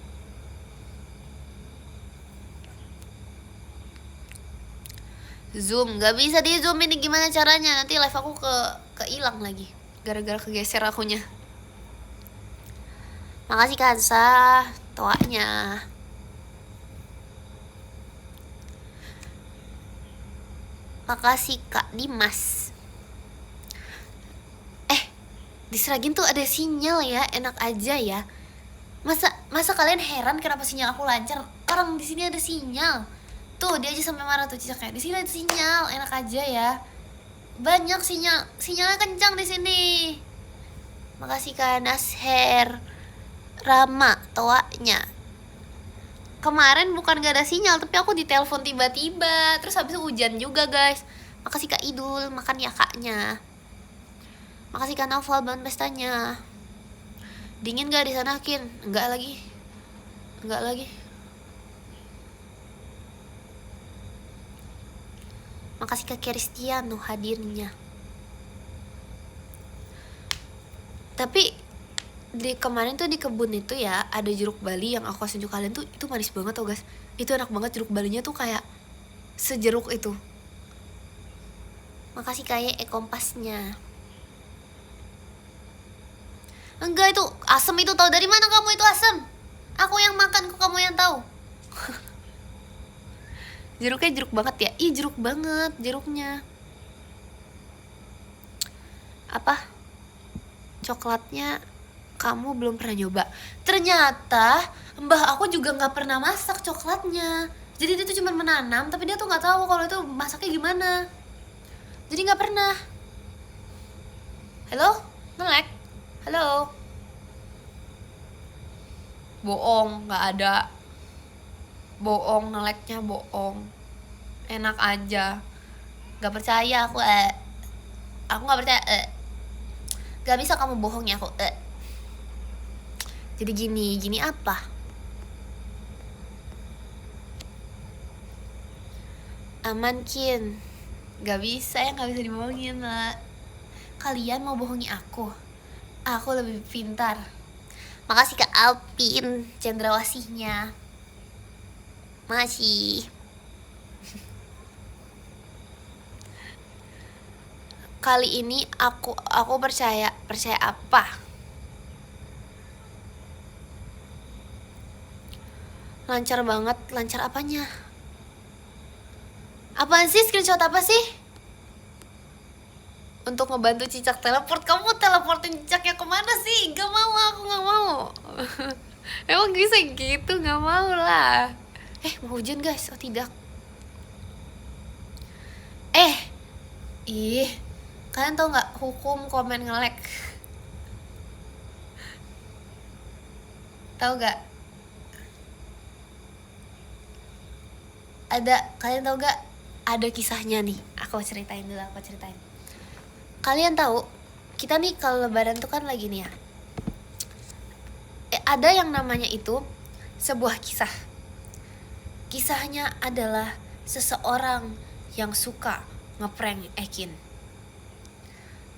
Zoom, gak bisa di zoom, ini gimana caranya? Nanti live aku keilang lagi gara-gara kegeser akunya. Makasih Kansa toanya. Makasih Kak Dimas. Di Sragin tuh ada sinyal ya, enak aja ya. Masa kalian heran kenapa sinyal aku lancar? Orang di sini ada sinyal. Tuh dia aja sampai marah tuh cicaknya. Di sini ada sinyal, enak aja ya. Banyak sinyalnya kencang di sini. Makasih Kak Nasher Rama toanya. Kemarin bukan gak ada sinyal, tapi aku ditelepon tiba-tiba. Terus habis itu hujan juga guys. Makasih Kak Idul, makan ya kaknya. Makasih Kak Novel banget pestanya. Dingin gak di sana Kin? Enggak lagi. Makasih Kak Kristiano hadirnya. Tapi di kemarin tuh di kebun itu ya ada jeruk Bali yang aku kasih tunjuk kalian tuh, itu manis banget tuh guys. Itu enak banget, jeruk Balinya tuh kayak sejeruk itu. Makasih kayak kompasnya. Enggak, itu asem. Itu tahu dari mana kamu itu asem? Aku yang makan kok kamu yang tahu. Jeruknya jeruk banget ya? Ih jeruk banget jeruknya. Apa? Coklatnya kamu belum pernah nyoba. Ternyata mbah aku juga nggak pernah masak coklatnya. Jadi dia tuh cuma menanam, tapi dia tuh nggak tahu kalau itu masaknya gimana. Jadi nggak pernah. Halo, Melek. Halo. Bohong, nggak ada. Bohong, Meleknya bohong. Enak aja. Nggak percaya aku. Aku nggak percaya. Gak bisa kamu bohong ya aku. Jadi gini apa? Aman Kin. Gak bisa ya, gak bisa dibohongin lah. Kalian mau bohongi aku lebih pintar. Makasih Kak Alpin cendrawasihnya. Makasih. Kali ini aku percaya apa? Lancar banget, lancar apanya? Apaan sih, screenshot apa sih? Untuk ngebantu Cicak teleport. Kamu teleportin Cicaknya kemana sih? Gak mau, aku gak mau. Emang bisa gitu? Gak mau lah. Mau hujan guys, oh tidak. Ih, kalian tau gak hukum komen nge-lag? Tahu gak? Kalian tahu gak? Ada kisahnya nih. Aku ceritain. Kalian tahu, kita nih kalau lebaran tuh kan lagi nih ya. Ada yang namanya itu sebuah kisah. Kisahnya adalah seseorang yang suka ngeprank Ekin.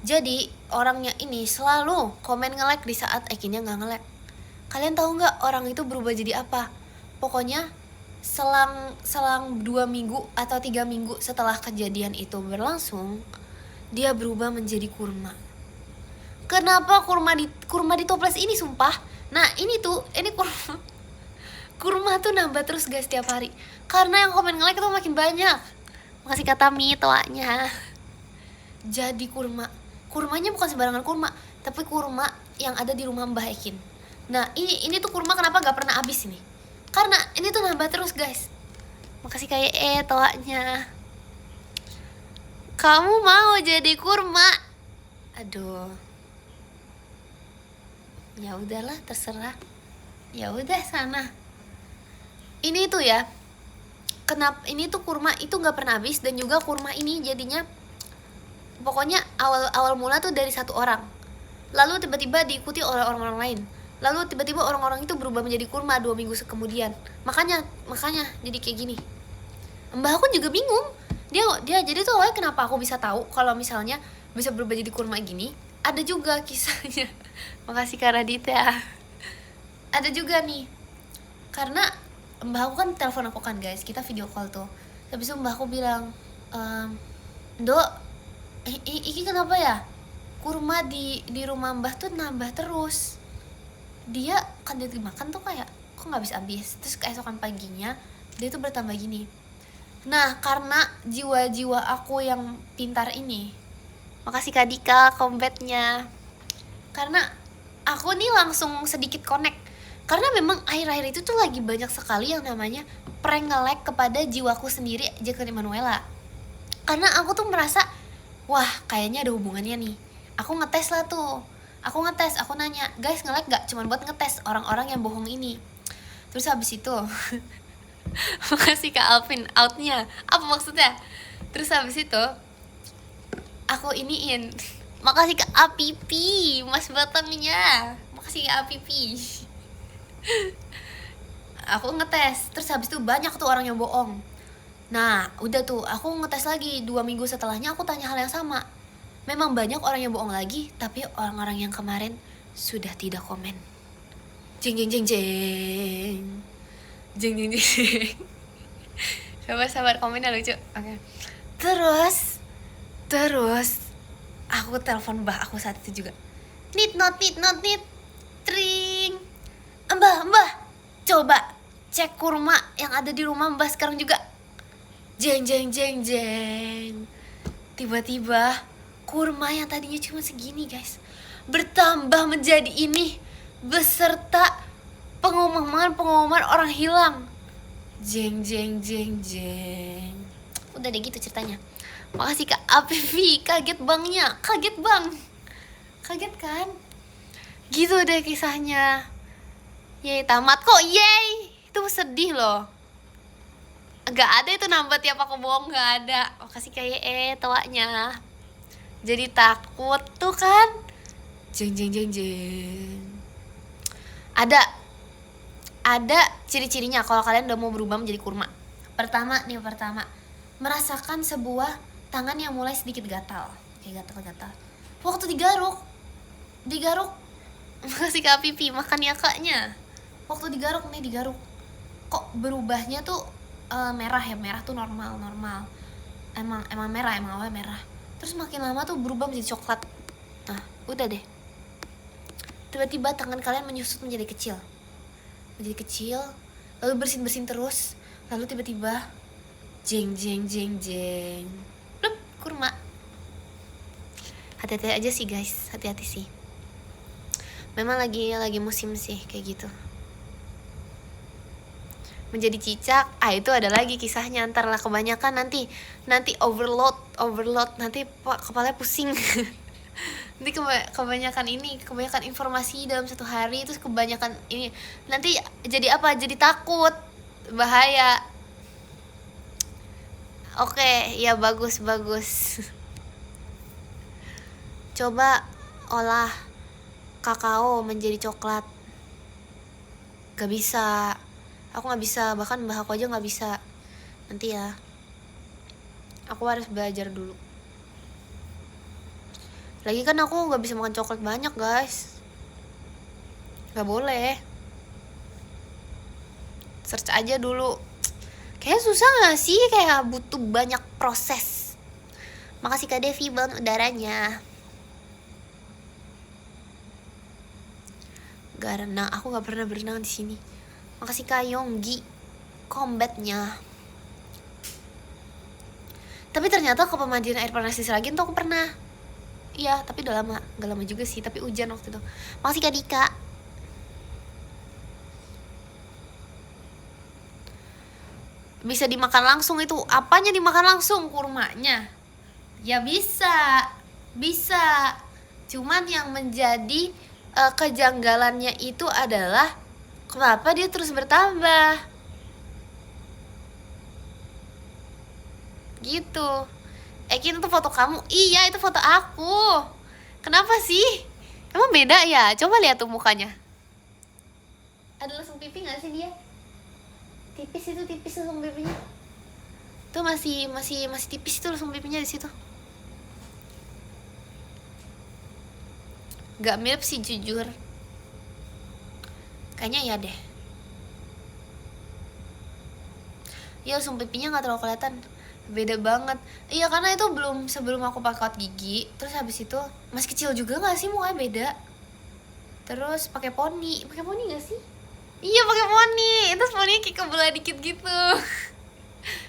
Jadi orangnya ini selalu komen nge-lag di saat Ekinnya gak nge-lag. Kalian tahu gak orang itu berubah jadi apa? Pokoknya selang 2 minggu atau 3 minggu setelah kejadian itu berlangsung, dia berubah menjadi kurma. Kenapa kurma ditoples ini sumpah? Nah ini kurma tuh nambah terus guys tiap hari. Karena yang komen nge-like tuh makin banyak. Makasih kata toanya. Jadi kurmanya bukan sembarangan kurma, tapi kurma yang ada di rumah Mbah Ekin. Nah ini tuh kurma kenapa gak pernah habis ini? Karena ini tuh nambah terus guys. Makasih kayak toanya. Kamu mau jadi kurma? Aduh. Ya udahlah, terserah. Ya udah sana. Ini tuh ya. Kenapa ini tuh kurma itu nggak pernah habis, dan juga kurma ini jadinya pokoknya awal mula tuh dari satu orang. Lalu tiba-tiba diikuti oleh orang-orang lain. Lalu tiba-tiba orang-orang itu berubah menjadi kurma 2 minggu kemudian. Makanya jadi kayak gini. Mbah aku juga bingung. Dia jadi tuh awalnya kenapa aku bisa tahu kalau misalnya bisa berubah jadi kurma gini? Ada juga kisahnya. Makasih Kak Raditya. Ada juga nih. Karena mbah aku kan telepon aku kan guys, kita video call tuh. Habis itu mbah aku bilang, "Dok, iki kenapa ya? Kurma di rumah mbah tuh nambah terus. Dia kan dia dimakan tuh kayak kok nggak habis-habis. Terus keesokan paginya dia tuh bertambah gini." Nah, karena jiwa-jiwa aku yang pintar ini, makasih Kak Dika combatnya. Karena aku nih langsung sedikit connect. Karena memang akhir-akhir itu tuh lagi banyak sekali yang namanya prank nge-lag kepada jiwaku sendiri, Jacqueline Emanuela. Karena aku tuh merasa, wah kayaknya ada hubungannya nih. Aku ngetes lah tuh. Aku nanya, guys nge-lag gak? Cuman buat ngetes orang-orang yang bohong ini. Terus habis itu makasih Kak Alvin outnya. Apa maksudnya? Terus habis itu aku iniin. Makasih Kak Apipi, Mas Batangnya. Makasih Kak Apipi. Aku ngetes, terus habis itu banyak tuh orang yang bohong. Nah udah tuh, aku ngetes lagi 2 minggu setelahnya, aku tanya hal yang sama. Memang banyak orang yang bohong lagi, tapi orang-orang yang kemarin sudah tidak komen. Jeng jeng jeng jeng. Jeng jeng jeng. Sabar komennya lucu. Oke. Terus aku telepon mbah aku saat itu juga. Nit. Tring. Mbah, coba cek kurma yang ada di rumah mbah sekarang juga. Jeng. Tiba-tiba kurma yang tadinya cuma segini guys, bertambah menjadi ini, beserta pengumuman orang hilang. Jeng. Udah deh gitu ceritanya. Makasih Kak Apivi, kaget bangnya. Kaget kan? Gitu deh kisahnya. Yeay, tamat kok, yeay. Itu sedih loh. Gak ada itu nambah tiap aku bohong, gak ada. Makasih kayak tawanya. Jadi takut tuh kan. Jeng. Ada ciri-cirinya kalau kalian udah mau berubah menjadi kurma. Pertama, merasakan sebuah tangan yang mulai sedikit gatal. Kayak gatal. Waktu digaruk. Makasih Kak Pipi, makan ya kaknya. Waktu digaruk, kok berubahnya tuh merah ya. Merah tuh normal. Emang merah, emang awalnya merah. Terus makin lama tuh berubah menjadi coklat. Nah, udah deh. Tiba-tiba tangan kalian menyusut menjadi kecil, lalu bersin terus. Lalu tiba-tiba Jeng jeng jeng jeng. Plup, kurma. Hati-hati aja sih guys, hati-hati sih. Memang lagi musim sih kayak gitu. Menjadi cicak, itu ada lagi kisahnya. Antar lah, kebanyakan nanti overload nanti kepala pusing. Nanti kebanyakan informasi dalam satu hari, terus kebanyakan ini nanti jadi apa, jadi takut, bahaya. Oke, ya bagus coba olah kakao menjadi coklat. Gak bisa, aku nggak bisa, bahkan mbah aku aja nggak bisa. Nanti ya, aku harus belajar dulu. Lagi kan aku nggak bisa makan coklat banyak guys, nggak boleh. Search aja dulu. Kayaknya susah nggak sih, kayak butuh banyak proses. Makasih Kak Devi balon udaranya. Gak renang, aku nggak pernah berenang di sini. Makasih Kak Yonggi combatnya. Tapi ternyata ke pemandian air panas di Seragen tuh aku pernah. Iya, tapi udah lama, gak lama juga sih, tapi hujan waktu itu. Makasih Kak Dika. Bisa dimakan langsung itu, apanya dimakan langsung? Kurmanya. Ya bisa. Cuman yang menjadi kejanggalannya itu adalah kenapa dia terus bertambah gitu. Ekin itu foto kamu? Iya, itu foto aku. Kenapa sih? Emang beda ya? Coba lihat tuh mukanya. Ada langsung pipi gak sih dia? Tipis langsung pipinya. Tuh masih tipis tuh langsung pipinya di situ. Gak mirip sih jujur. Kayaknya ya deh. Ya langsung pipinya gak terlalu kelihatan. Beda banget. Iya, karena itu belum sebelum aku pakai kawat gigi. Terus habis itu masih kecil juga gak sih, mukanya beda. Terus pakai poni gak sih? Iya, pakai poni. Terus poninya kayak kebelah dikit gitu.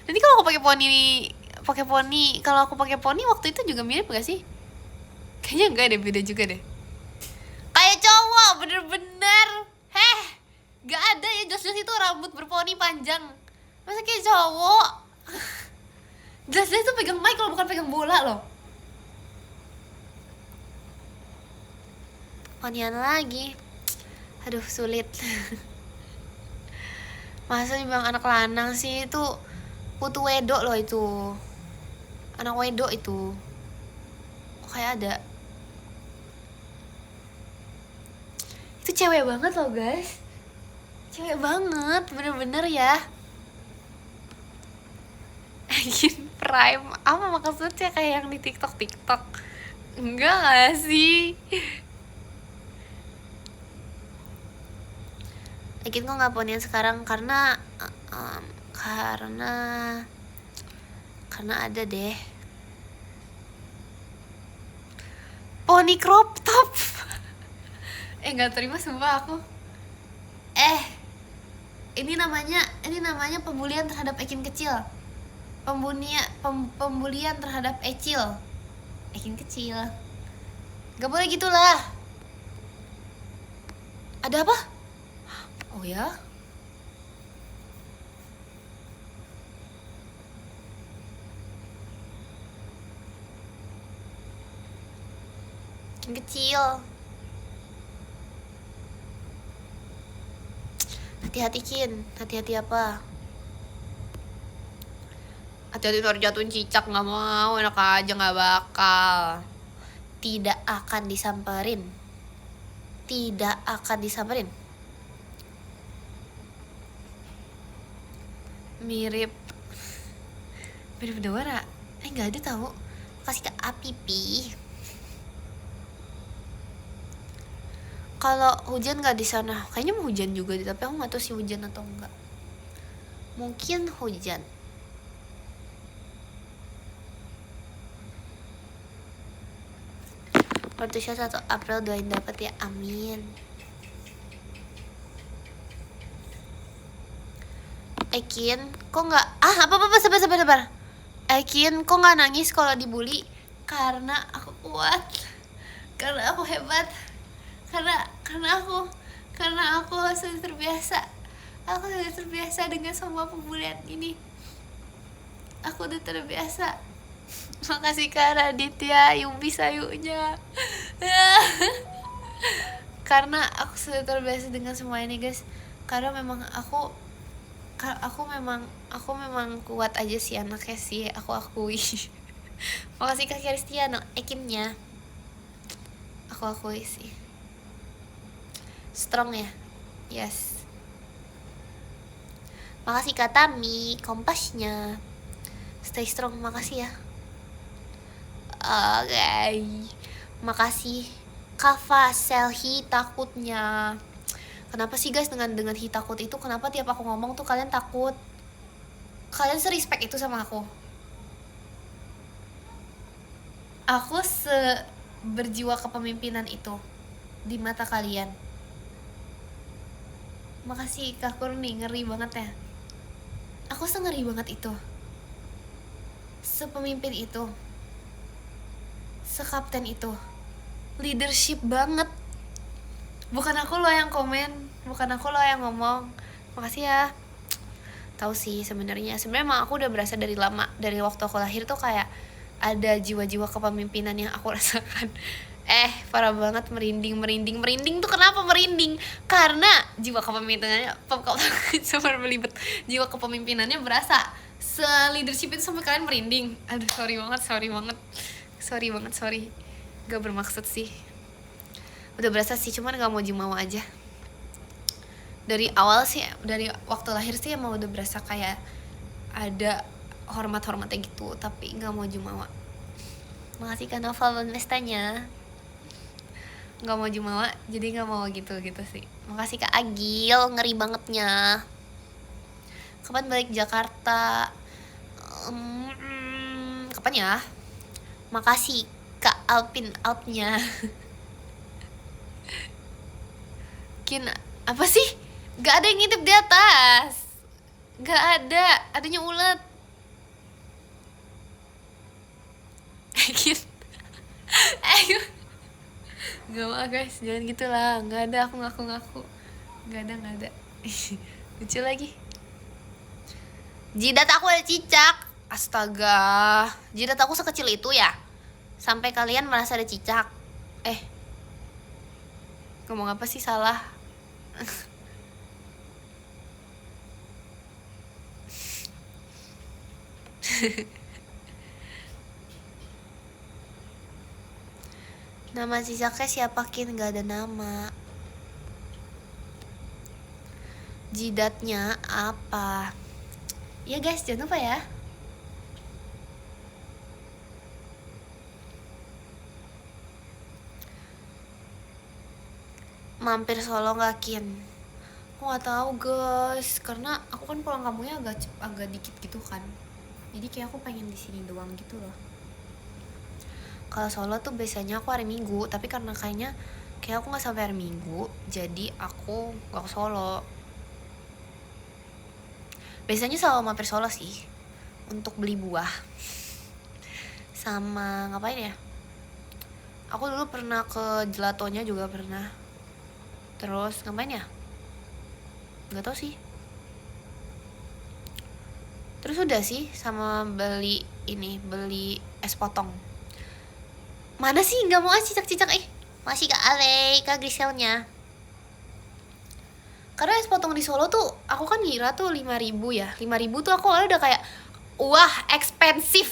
Nanti kalau aku pakai poni waktu itu juga mirip gak sih? Kayaknya enggak deh, beda juga deh. Kayak cowok, bener-bener. Gak ada ya, jelas-jelas itu rambut berponi panjang. Masa kayak cowok? Jelas-jelas itu pegang mic loh, bukan pegang bola loh. Ponian lagi. Aduh, sulit. Masa bang anak lanang sih, itu putu wedok loh itu. Anak wedok itu. Kok kayak ada. Itu cewek banget loh guys. Cewek banget, bener-bener ya. Prime, apa maksudnya kayak yang di TikTok? Enggak gak sih? Akin kok gak ponian sekarang karena ada deh poni crop top. Gak terima sumpah aku. Ini namanya pembulian terhadap Ekin kecil. Pembulian terhadap Ekin kecil. Gak boleh gitulah. Ada apa? Oh ya? Ekin kecil. Hati-hati Kin, hati-hati apa? Hati-hati terjatuhin cicak, gak mau, enak aja gak bakal. Tidak akan disamperin. Mirip Dora. Gak ada tahu. Kasih ke Apipi. Kalau hujan gak di sana? Kayaknya mau hujan juga deh, tapi aku nggak tahu sih hujan atau enggak. Mungkin hujan. Pertusya 1 April doain dapat ya, amin. Ekin, kok nggak apa sabar. Ekin, kok nggak nangis kalau dibully? Karena aku kuat, karena aku hebat, karena aku sudah terbiasa. Aku sudah terbiasa dengan semua pembulian ini. Aku udah terbiasa. Makasih Kak Raditya, Yumbi sayunya. Karena aku sudah terbiasa dengan semua ini guys. Karena memang aku memang kuat aja sih anaknya sih, aku akui. Makasih Kak Kristiano, Ekinnya aku akui sih. Strong ya, yes. Makasih Kak Tami, kompasnya. Stay strong, makasih ya. Oke. Makasih Kava Selhi takutnya. Kenapa sih guys dengan hi takut itu, kenapa tiap aku ngomong tuh kalian takut? Kalian se-respect itu sama aku. Aku berjiwa kepemimpinan itu di mata kalian. Makasih Kak Kurni, ngeri banget ya. Aku ngeri banget itu. Sepemimpin itu. Sekapten itu. Leadership banget. Bukan aku loh yang komen, bukan aku loh yang ngomong. Makasih ya. Tahu sih sebenarnya emang aku udah berasa dari lama, dari waktu aku lahir tuh kayak ada jiwa-jiwa kepemimpinan yang aku rasakan. Parah banget, merinding tuh. Kenapa merinding? Karena jiwa kepemimpinannya super belibet. Jiwa kepemimpinannya berasa. Se-leadership itu sampai kalian merinding. Aduh, sorry banget. Gak bermaksud sih. Udah berasa sih, cuman gak mau jumawa aja. Dari awal sih, dari waktu lahir sih emang udah berasa kayak ada hormat-hormatnya gitu, tapi gak mau jumawa. Makasih Kak Nova Mestanya. Gak mau jumawa, jadi gak mau gitu sih. Makasih Kak Agil, ngeri bangetnya. Kapan balik Jakarta? Kapan ya? Makasih Kak Alpin Alpnya. Apa sih? Gak ada yang ngintip di atas. Gak ada, adanya ulet. Gak mau guys, jangan gitulah. Gak ada, aku ngaku. Gak ada. Lucu lagi. Jidat aku ada cicak. Astaga, jidat aku sekecil itu ya? Sampai kalian merasa ada cicak? Ngomong apa sih salah? Nama cicaknya siapa Kin? Gak ada nama. Jidatnya apa? Ya guys, jangan lupa ya. Mampir Solo gak Kin? Aku gak tahu guys, karena aku kan pulang kampungnya agak dikit gitu kan. Jadi kayak aku pengen di sini doang gitu loh. Kalau Solo tuh biasanya aku hari Minggu, tapi karena kayak aku nggak sampai hari Minggu, jadi aku nggak ke Solo. Biasanya selalu mampir Solo sih, untuk beli buah, sama ngapain ya? Aku dulu pernah ke gelatonya juga pernah. Terus ngapain ya? Nggak tahu sih. Terus udah sih, sama beli es potong. Mana sih nggak mau cicak-cicak masih Kak Ale, Kak Griselnya. Karena es potong di Solo tuh aku kan ngira tuh 5.000 ya. 5.000 tuh aku udah kayak wah, expensive.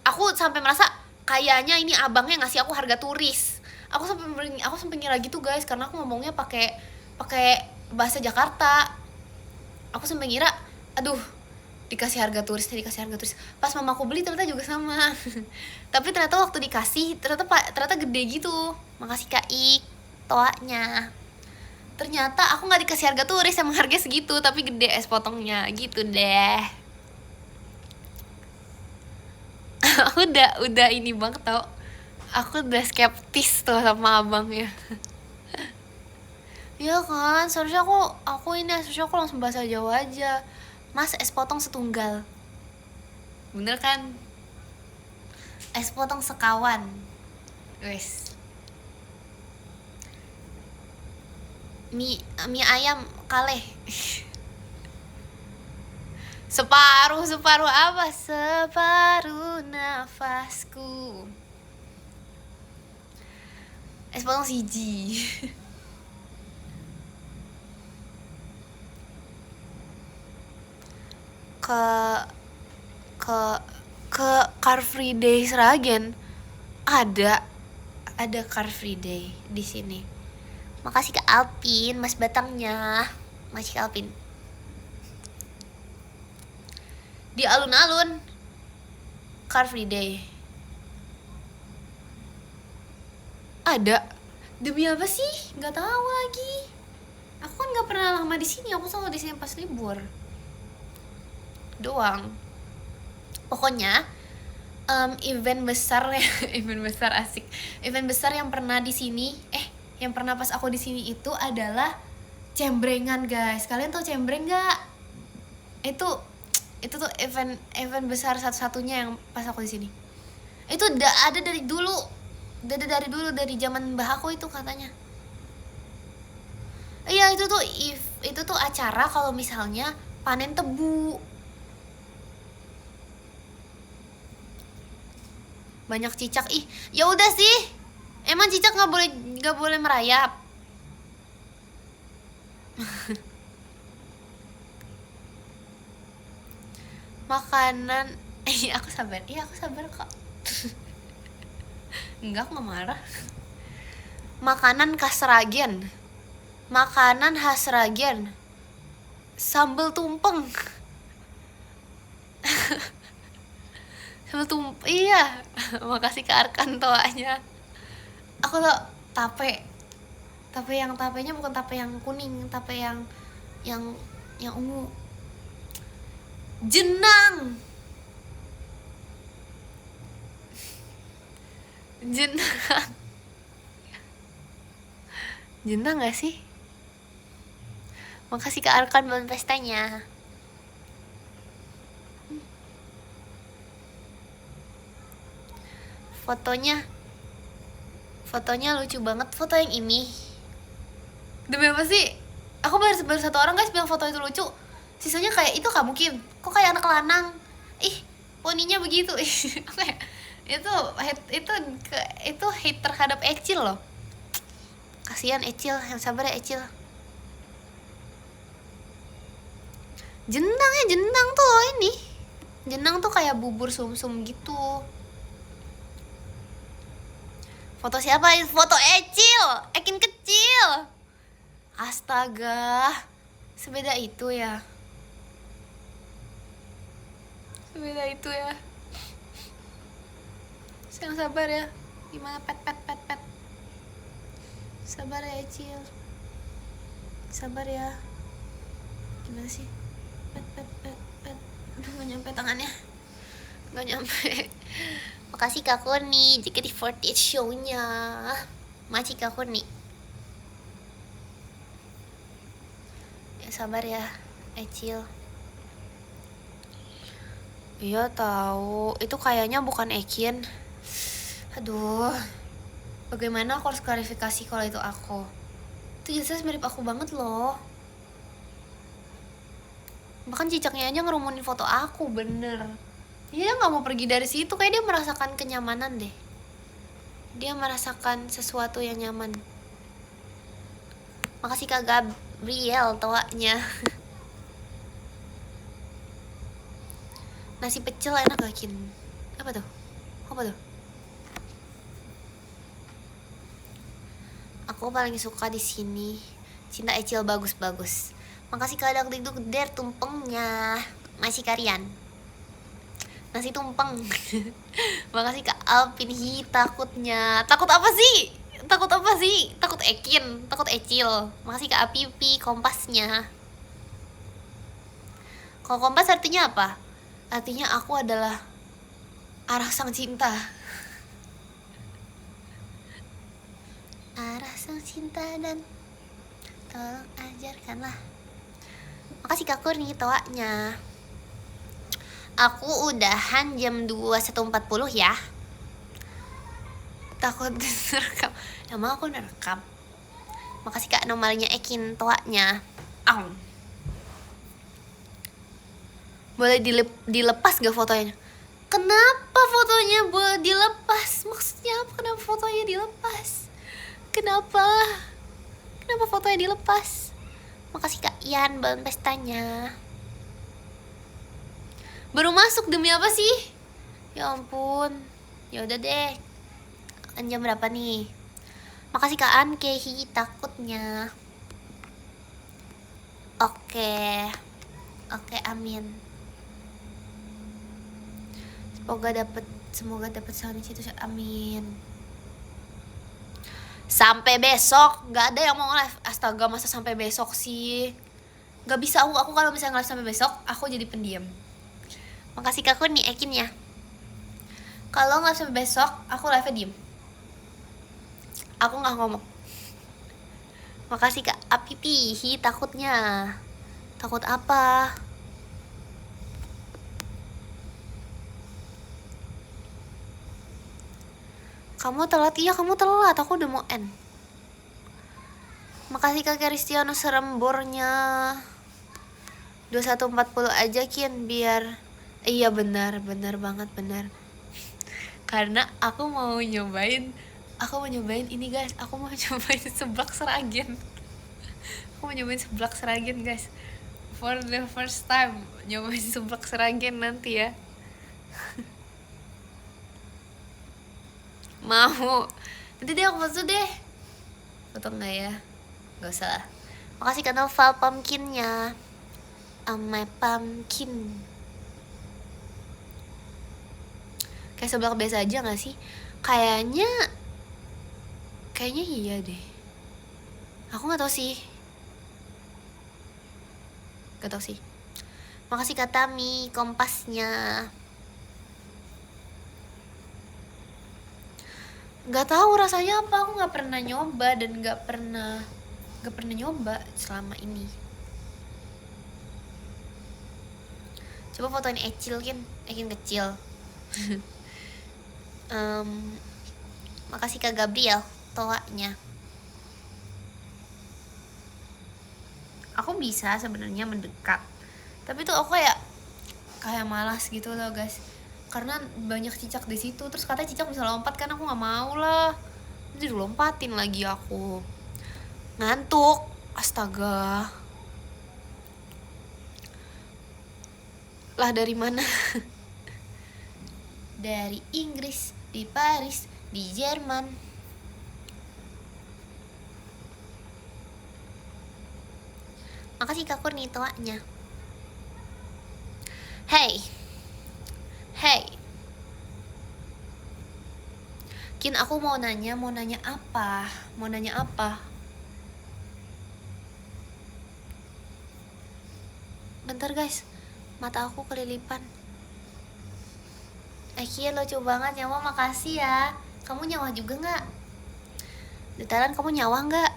Aku sampai merasa kayaknya ini abangnya ngasih aku harga turis. Aku sampai ngira gitu guys, karena aku ngomongnya pakai bahasa Jakarta. Aku sampai ngira aduh, dikasih harga turis. Pas mamaku beli ternyata juga sama. Tapi ternyata waktu dikasih ternyata gede gitu. Makasih Kak Ik toanya. Ternyata aku nggak dikasih harga turis, emang harganya segitu tapi gede es potongnya gitu deh. udah ini banget tau. Aku udah skeptis tuh sama abangnya. Iya kan, seharusnya seharusnya aku langsung bahasa Jawa aja. Mas, es potong setunggal. Bener kan? Es potong sekawan. Wes. Mie ayam kaleh. Separuh apa? Separuh nafasku. Es potong siji. ke ke ke Car Free Day Sragen ada Car Free Day di sini. Makasih ke Alpin, Mas Batangnya. Masih ke Alpin. Di alun-alun Car Free Day. Ada. Demi apa sih? Nggak tahu lagi. Aku kan nggak pernah lama di sini. Aku selalu di sini pas libur doang. Pokoknya event besar ya, event besar asik. Event besar yang pernah di sini, yang pernah pas aku di sini itu adalah cembrengan, guys. Kalian tahu cembreng nggak? Itu tuh event besar satu-satunya yang pas aku di sini. Itu udah ada dari dulu. Dari zaman mbah aku itu katanya. Iya, itu tuh acara kalau misalnya panen tebu. Banyak cicak. Ih, ya udah sih. Emang cicak nggak boleh merayap. Makanan. Aku sabar. Iya, aku sabar kok. Enggak, aku nggak marah. Makanan khas Sragen. Makanan khas Sragen. Sambal tumpeng. Sambal tumpeng. Iya. Makasih ke Arkan toanya. Aku tuh tape yang tapenya bukan tape yang kuning, tape yang ungu. Jenang jenang gak sih? Makasih ke Arkan buat pestanya. Fotonya lucu banget. Foto yang ini. Demi apa sih? Aku baru satu orang, guys, bilang foto itu lucu. Sisanya kayak itu gak mungkin. Kok kayak anak lanang. Ih, poninya begitu. itu hate terhadap Ecil loh. Kasihan Ecil, yang sabar ya Ecil. Jenang tuh ini. Jenang tuh kayak bubur sumsum gitu. Foto siapa? Foto Ecil, Ekin kecil. Astaga, sebeda itu ya. Sayang, sabar ya. Gimana pet. Sabar ya Ecil. Sabar ya. Gimana sih? Pet. Aduh, gak nyampe tangannya. Gak nyampe. Makasih Kak Koni, JKT48 show-nya. Makasih Kak Koni. Ya sabar ya, Ecil. Iya tahu, itu kayaknya bukan Ekin. Aduh, bagaimana aku harus klarifikasi kalau itu aku? Itu jelas mirip aku banget loh. Bahkan cicaknya aja ngerumunin foto aku, bener. Dia nggak mau pergi dari situ, kayak dia merasakan kenyamanan deh. Dia merasakan sesuatu yang nyaman. Makasih Kak Gabriel tawanya. Nasi pecel enak gak, Kin? Apa tuh? Aku paling suka di sini. Cinta Ecil bagus. Makasih Kak Dakdikduk der tumpengnya. Masih kalian. Nasi tumpeng. Makasih Kak Alpin. Takutnya. Takut apa sih? Takut Ekin, takut Ecil. Makasih Kak Apipi kompasnya. Kalau kompas artinya apa? Artinya aku adalah arah sang cinta. Arah sang cinta dan tolong ajarkanlah. Makasih Kak Kurni toanya. Aku udahan jam 21.40 ya. Takut nerekam. Emang aku nerekam. Makasih Kak Nomalnya Ekin toanya. Boleh dilepas gak fotonya? Kenapa fotonya boleh dilepas? Maksudnya apa? Kenapa fotonya dilepas? Kenapa fotonya dilepas? Makasih Kak Ian balon pestanya. Baru masuk demi apa sih? Ya ampun. Ya udah deh. Jam berapa nih? Makasih Kak An Kehi takutnya. Oke, amin. Semoga dapat sound itu, amin. Sampai besok, nggak ada yang mau live. Astaga, masa sampai besok sih? Nggak bisa aku kalau misalnya live sampai besok, aku jadi pendiam. Makasih Kak Kun nih Ekin ya. Kalau nggak sampai besok, aku live-nya diem. Aku nggak ngomong. Makasih Kak Apipi, takutnya. Takut apa? Kamu telat, iya kamu telat, aku udah mau end. Makasih Kak Kristiano serembornya. 21.40 aja Kin, biar. Iya benar banget, benar. Karena aku mau nyobain ini guys. Aku mau nyobain seblak Seragen. Guys. For the first time nyobain seblak Seragen nanti ya. Mau. Nanti deh aku foto deh. Foto nggak ya? Gak usah. Makasih Kak Noval pumpkinnya. My pumpkin. Kayak seblak biasa aja gak sih? Kayaknya iya deh. Aku gak tau sih. Makasih Kak Tami kompasnya. Gak tahu rasanya apa, aku gak pernah nyoba dan gak pernah nyoba selama ini. Coba fotoin Ekin kecil. Makasih Kak Gabriel toanya. Aku bisa sebenarnya mendekat, tapi tuh aku kayak malas gitu loh guys, karena banyak cicak di situ. Terus katanya cicak bisa lompat kan, aku nggak mau lah. Nanti dilompatin lagi aku. Ngantuk. Astaga. Lah dari mana? Dari Inggris, di Paris, di Jerman. Makasih Kak Kurni toanya. Hey. Kin, aku mau nanya apa? Bentar guys, mata aku kelilipan. Eki lucu banget nyawa, makasih ya. Kamu nyawa juga nggak? Detalan kamu nyawa nggak?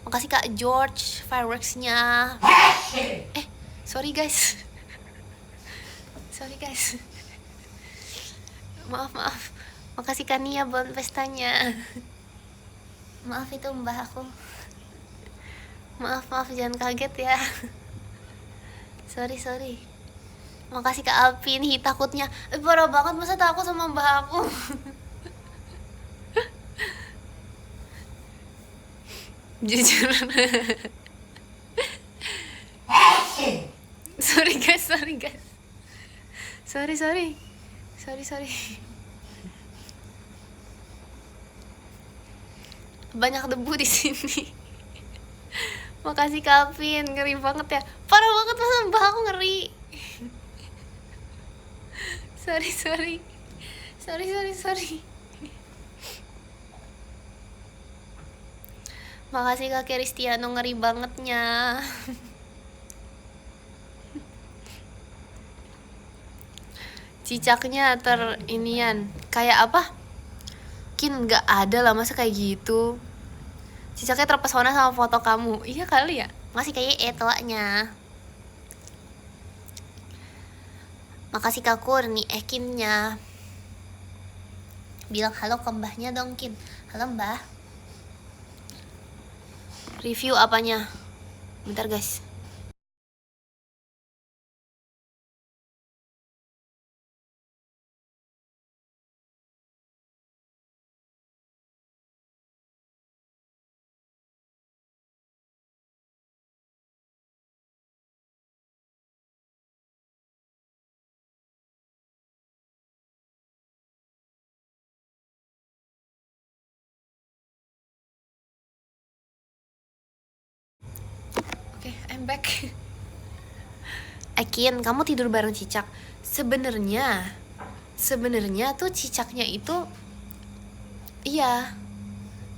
Makasih Kak George fireworksnya. Sorry guys. Maaf. Makasih Kania bon pestanya. Maaf itu mbah aku. Maaf jangan kaget ya. Sorry. Makasih Kak Alvin, takutnya. Parah banget, masa takut sama mbah aku. Jujur. Sorry guys. Sorry. Banyak debu di sini. Makasih Calvin, ngeri banget ya. Parah banget, masa mbak aku ngeri. Sorry. Makasih Kak Kristiano, ngeri bangetnya. Cicaknya inian. Kayak apa? Kin, gak ada lah masa kayak gitu. Cicaknya terpesona sama foto kamu. Iya kali ya. Makasih kayak telaknya. Makasih Kak Kurni, Kinnya. Bilang halo ke mbahnya dong, Kin. Halo mbah. Review apanya? Bentar guys. Oke, I'm back. Akin, kamu tidur bareng Cicak. Sebenarnya tuh Cicaknya itu, iya,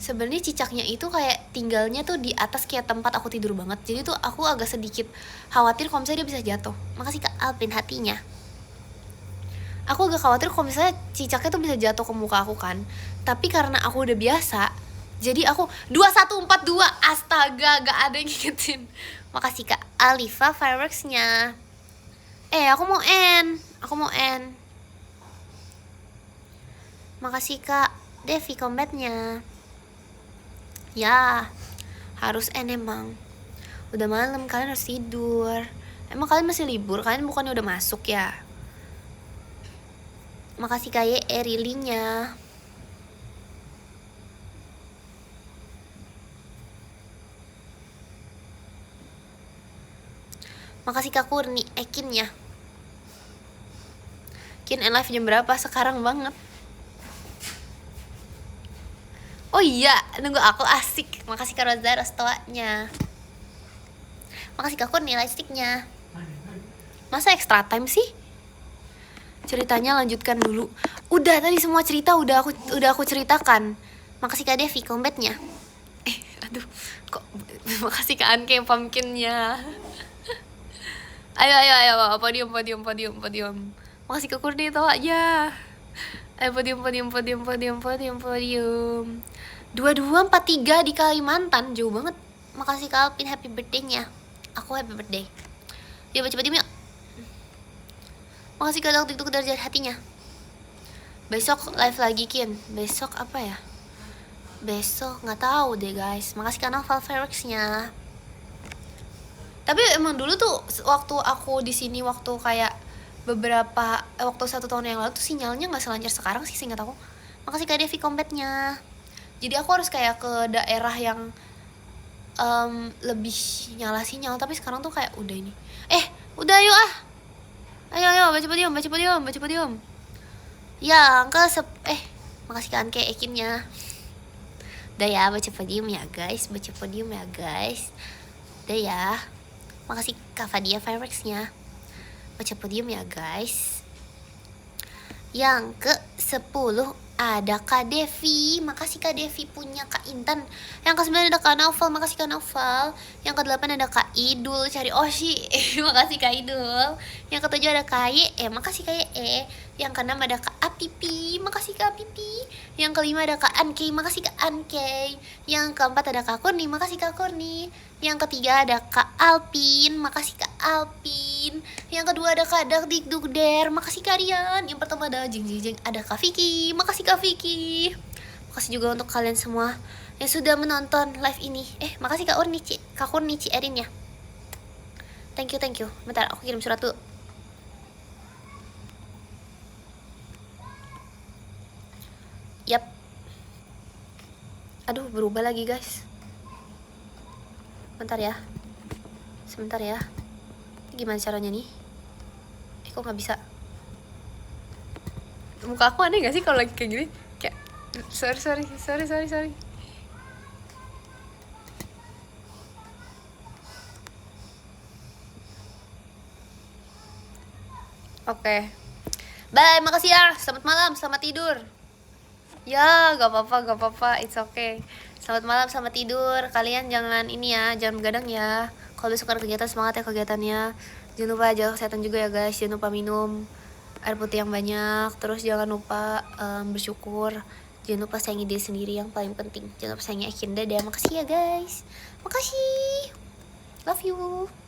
sebenarnya Cicaknya itu kayak tinggalnya tuh di atas kayak tempat aku tidur banget. Jadi tuh aku agak sedikit khawatir kalau misalnya dia bisa jatuh. Makasih Kak Alvin hatinya. Aku agak khawatir kalau misalnya Cicaknya tuh bisa jatuh ke muka aku kan. Tapi karena aku udah biasa, jadi aku 2142. Astaga, gak ada yang ngingetin. Makasih Kak Alifa fireworksnya. Aku mau end. Makasih Kak Devi combatnya. Ya, harus end emang. Udah malam, kalian harus tidur. Emang kalian masih libur? Kalian bukannya udah masuk ya? Makasih Kak Erilinya. Makasih Kak Kurni, Kinnya. Kin and live jam berapa? Sekarang banget. Oh iya, nunggu aku asik. Makasih Kak Rosa restoanya. Makasih Kak Kurni lightsticknya. Masa extra time sih? Ceritanya lanjutkan dulu. Udah tadi semua cerita udah aku ceritakan. Makasih Kak Devi combatnya. Aduh, kok makasih Kak Anke pumpkinnya. Ayo, podium. Makasih ke Kurni tau aja. Ayo podium. 2243 di Kalimantan, jauh banget. Makasih Kak Alvin, happy birthday-nya. Aku happy birthday. Yuk baca podium yuk. Makasih Kak TikTok dari hatinya. Besok live lagi Kin. Besok apa ya? Besok nggak tahu deh guys. Makasih Kak Novel fireworksnya. Tapi emang dulu tuh waktu aku di sini, waktu kayak beberapa waktu 1 tahun yang lalu tuh sinyalnya nggak selancar sekarang sih, seingat aku. Makasih Kak Devi combatnya. Jadi aku harus kayak ke daerah yang lebih nyala sinyal, tapi sekarang tuh kayak udah ini. Udah yuk ah. Ayo baca podium. Ya, makasih Kak Anke Ekinnya. Udah ya, baca podium ya guys. Udah ya. Makasih Kak Fadia fireworksnya. Baca podium ya guys. Yang ke-10 ada Kak Devi. Makasih Kak Devi punya Kak Intan. Yang ke-9 ada Kak Naufal. Makasih Kak Naufal. Yang ke-8 ada Kak Idul cari Oshi. Makasih Kak Idul. Yang ke-7 ada Kak Makasih Kak Yang ke-6 ada Kak Apipi. Makasih Kak Apipi. Yang ke-5 ada Kak Anke. Makasih Kak Anke. Yang ke-4 ada Kak Kurni. Makasih Kak Kurni. Yang ke-3 ada Kak Alpin. Makasih Kak Alpin. Yang kedua ada Kak Dakdikdukder. Makasih kalian. Yang pertama ada Jeng ada Kak Vicky. Makasih Kak Vicky. Makasih juga untuk kalian semua yang sudah menonton live ini. Makasih Kak Kurnici Erin ya. Thank you. Bentar, aku kirim surat dulu. Yap. Aduh, berubah lagi guys. Sebentar ya. Gimana caranya nih? Kok nggak bisa? Muka aku aneh gak sih kalau lagi kayak gini? Kayak sorry. Oke. Bye, makasih ya. Selamat malam, selamat tidur. Ya, gak apa-apa, it's okay. Selamat malam, selamat tidur. Kalian jangan begadang ya. Kalau besok ada kegiatan, semangat ya kegiatannya. Jangan lupa jaga kesehatan juga ya guys. Jangan lupa minum air putih yang banyak. Terus jangan lupa bersyukur. Jangan lupa sayangi diri sendiri yang paling penting. Jangan lupa sayangi Akin. Dadah, makasih ya guys. Makasih. Love you.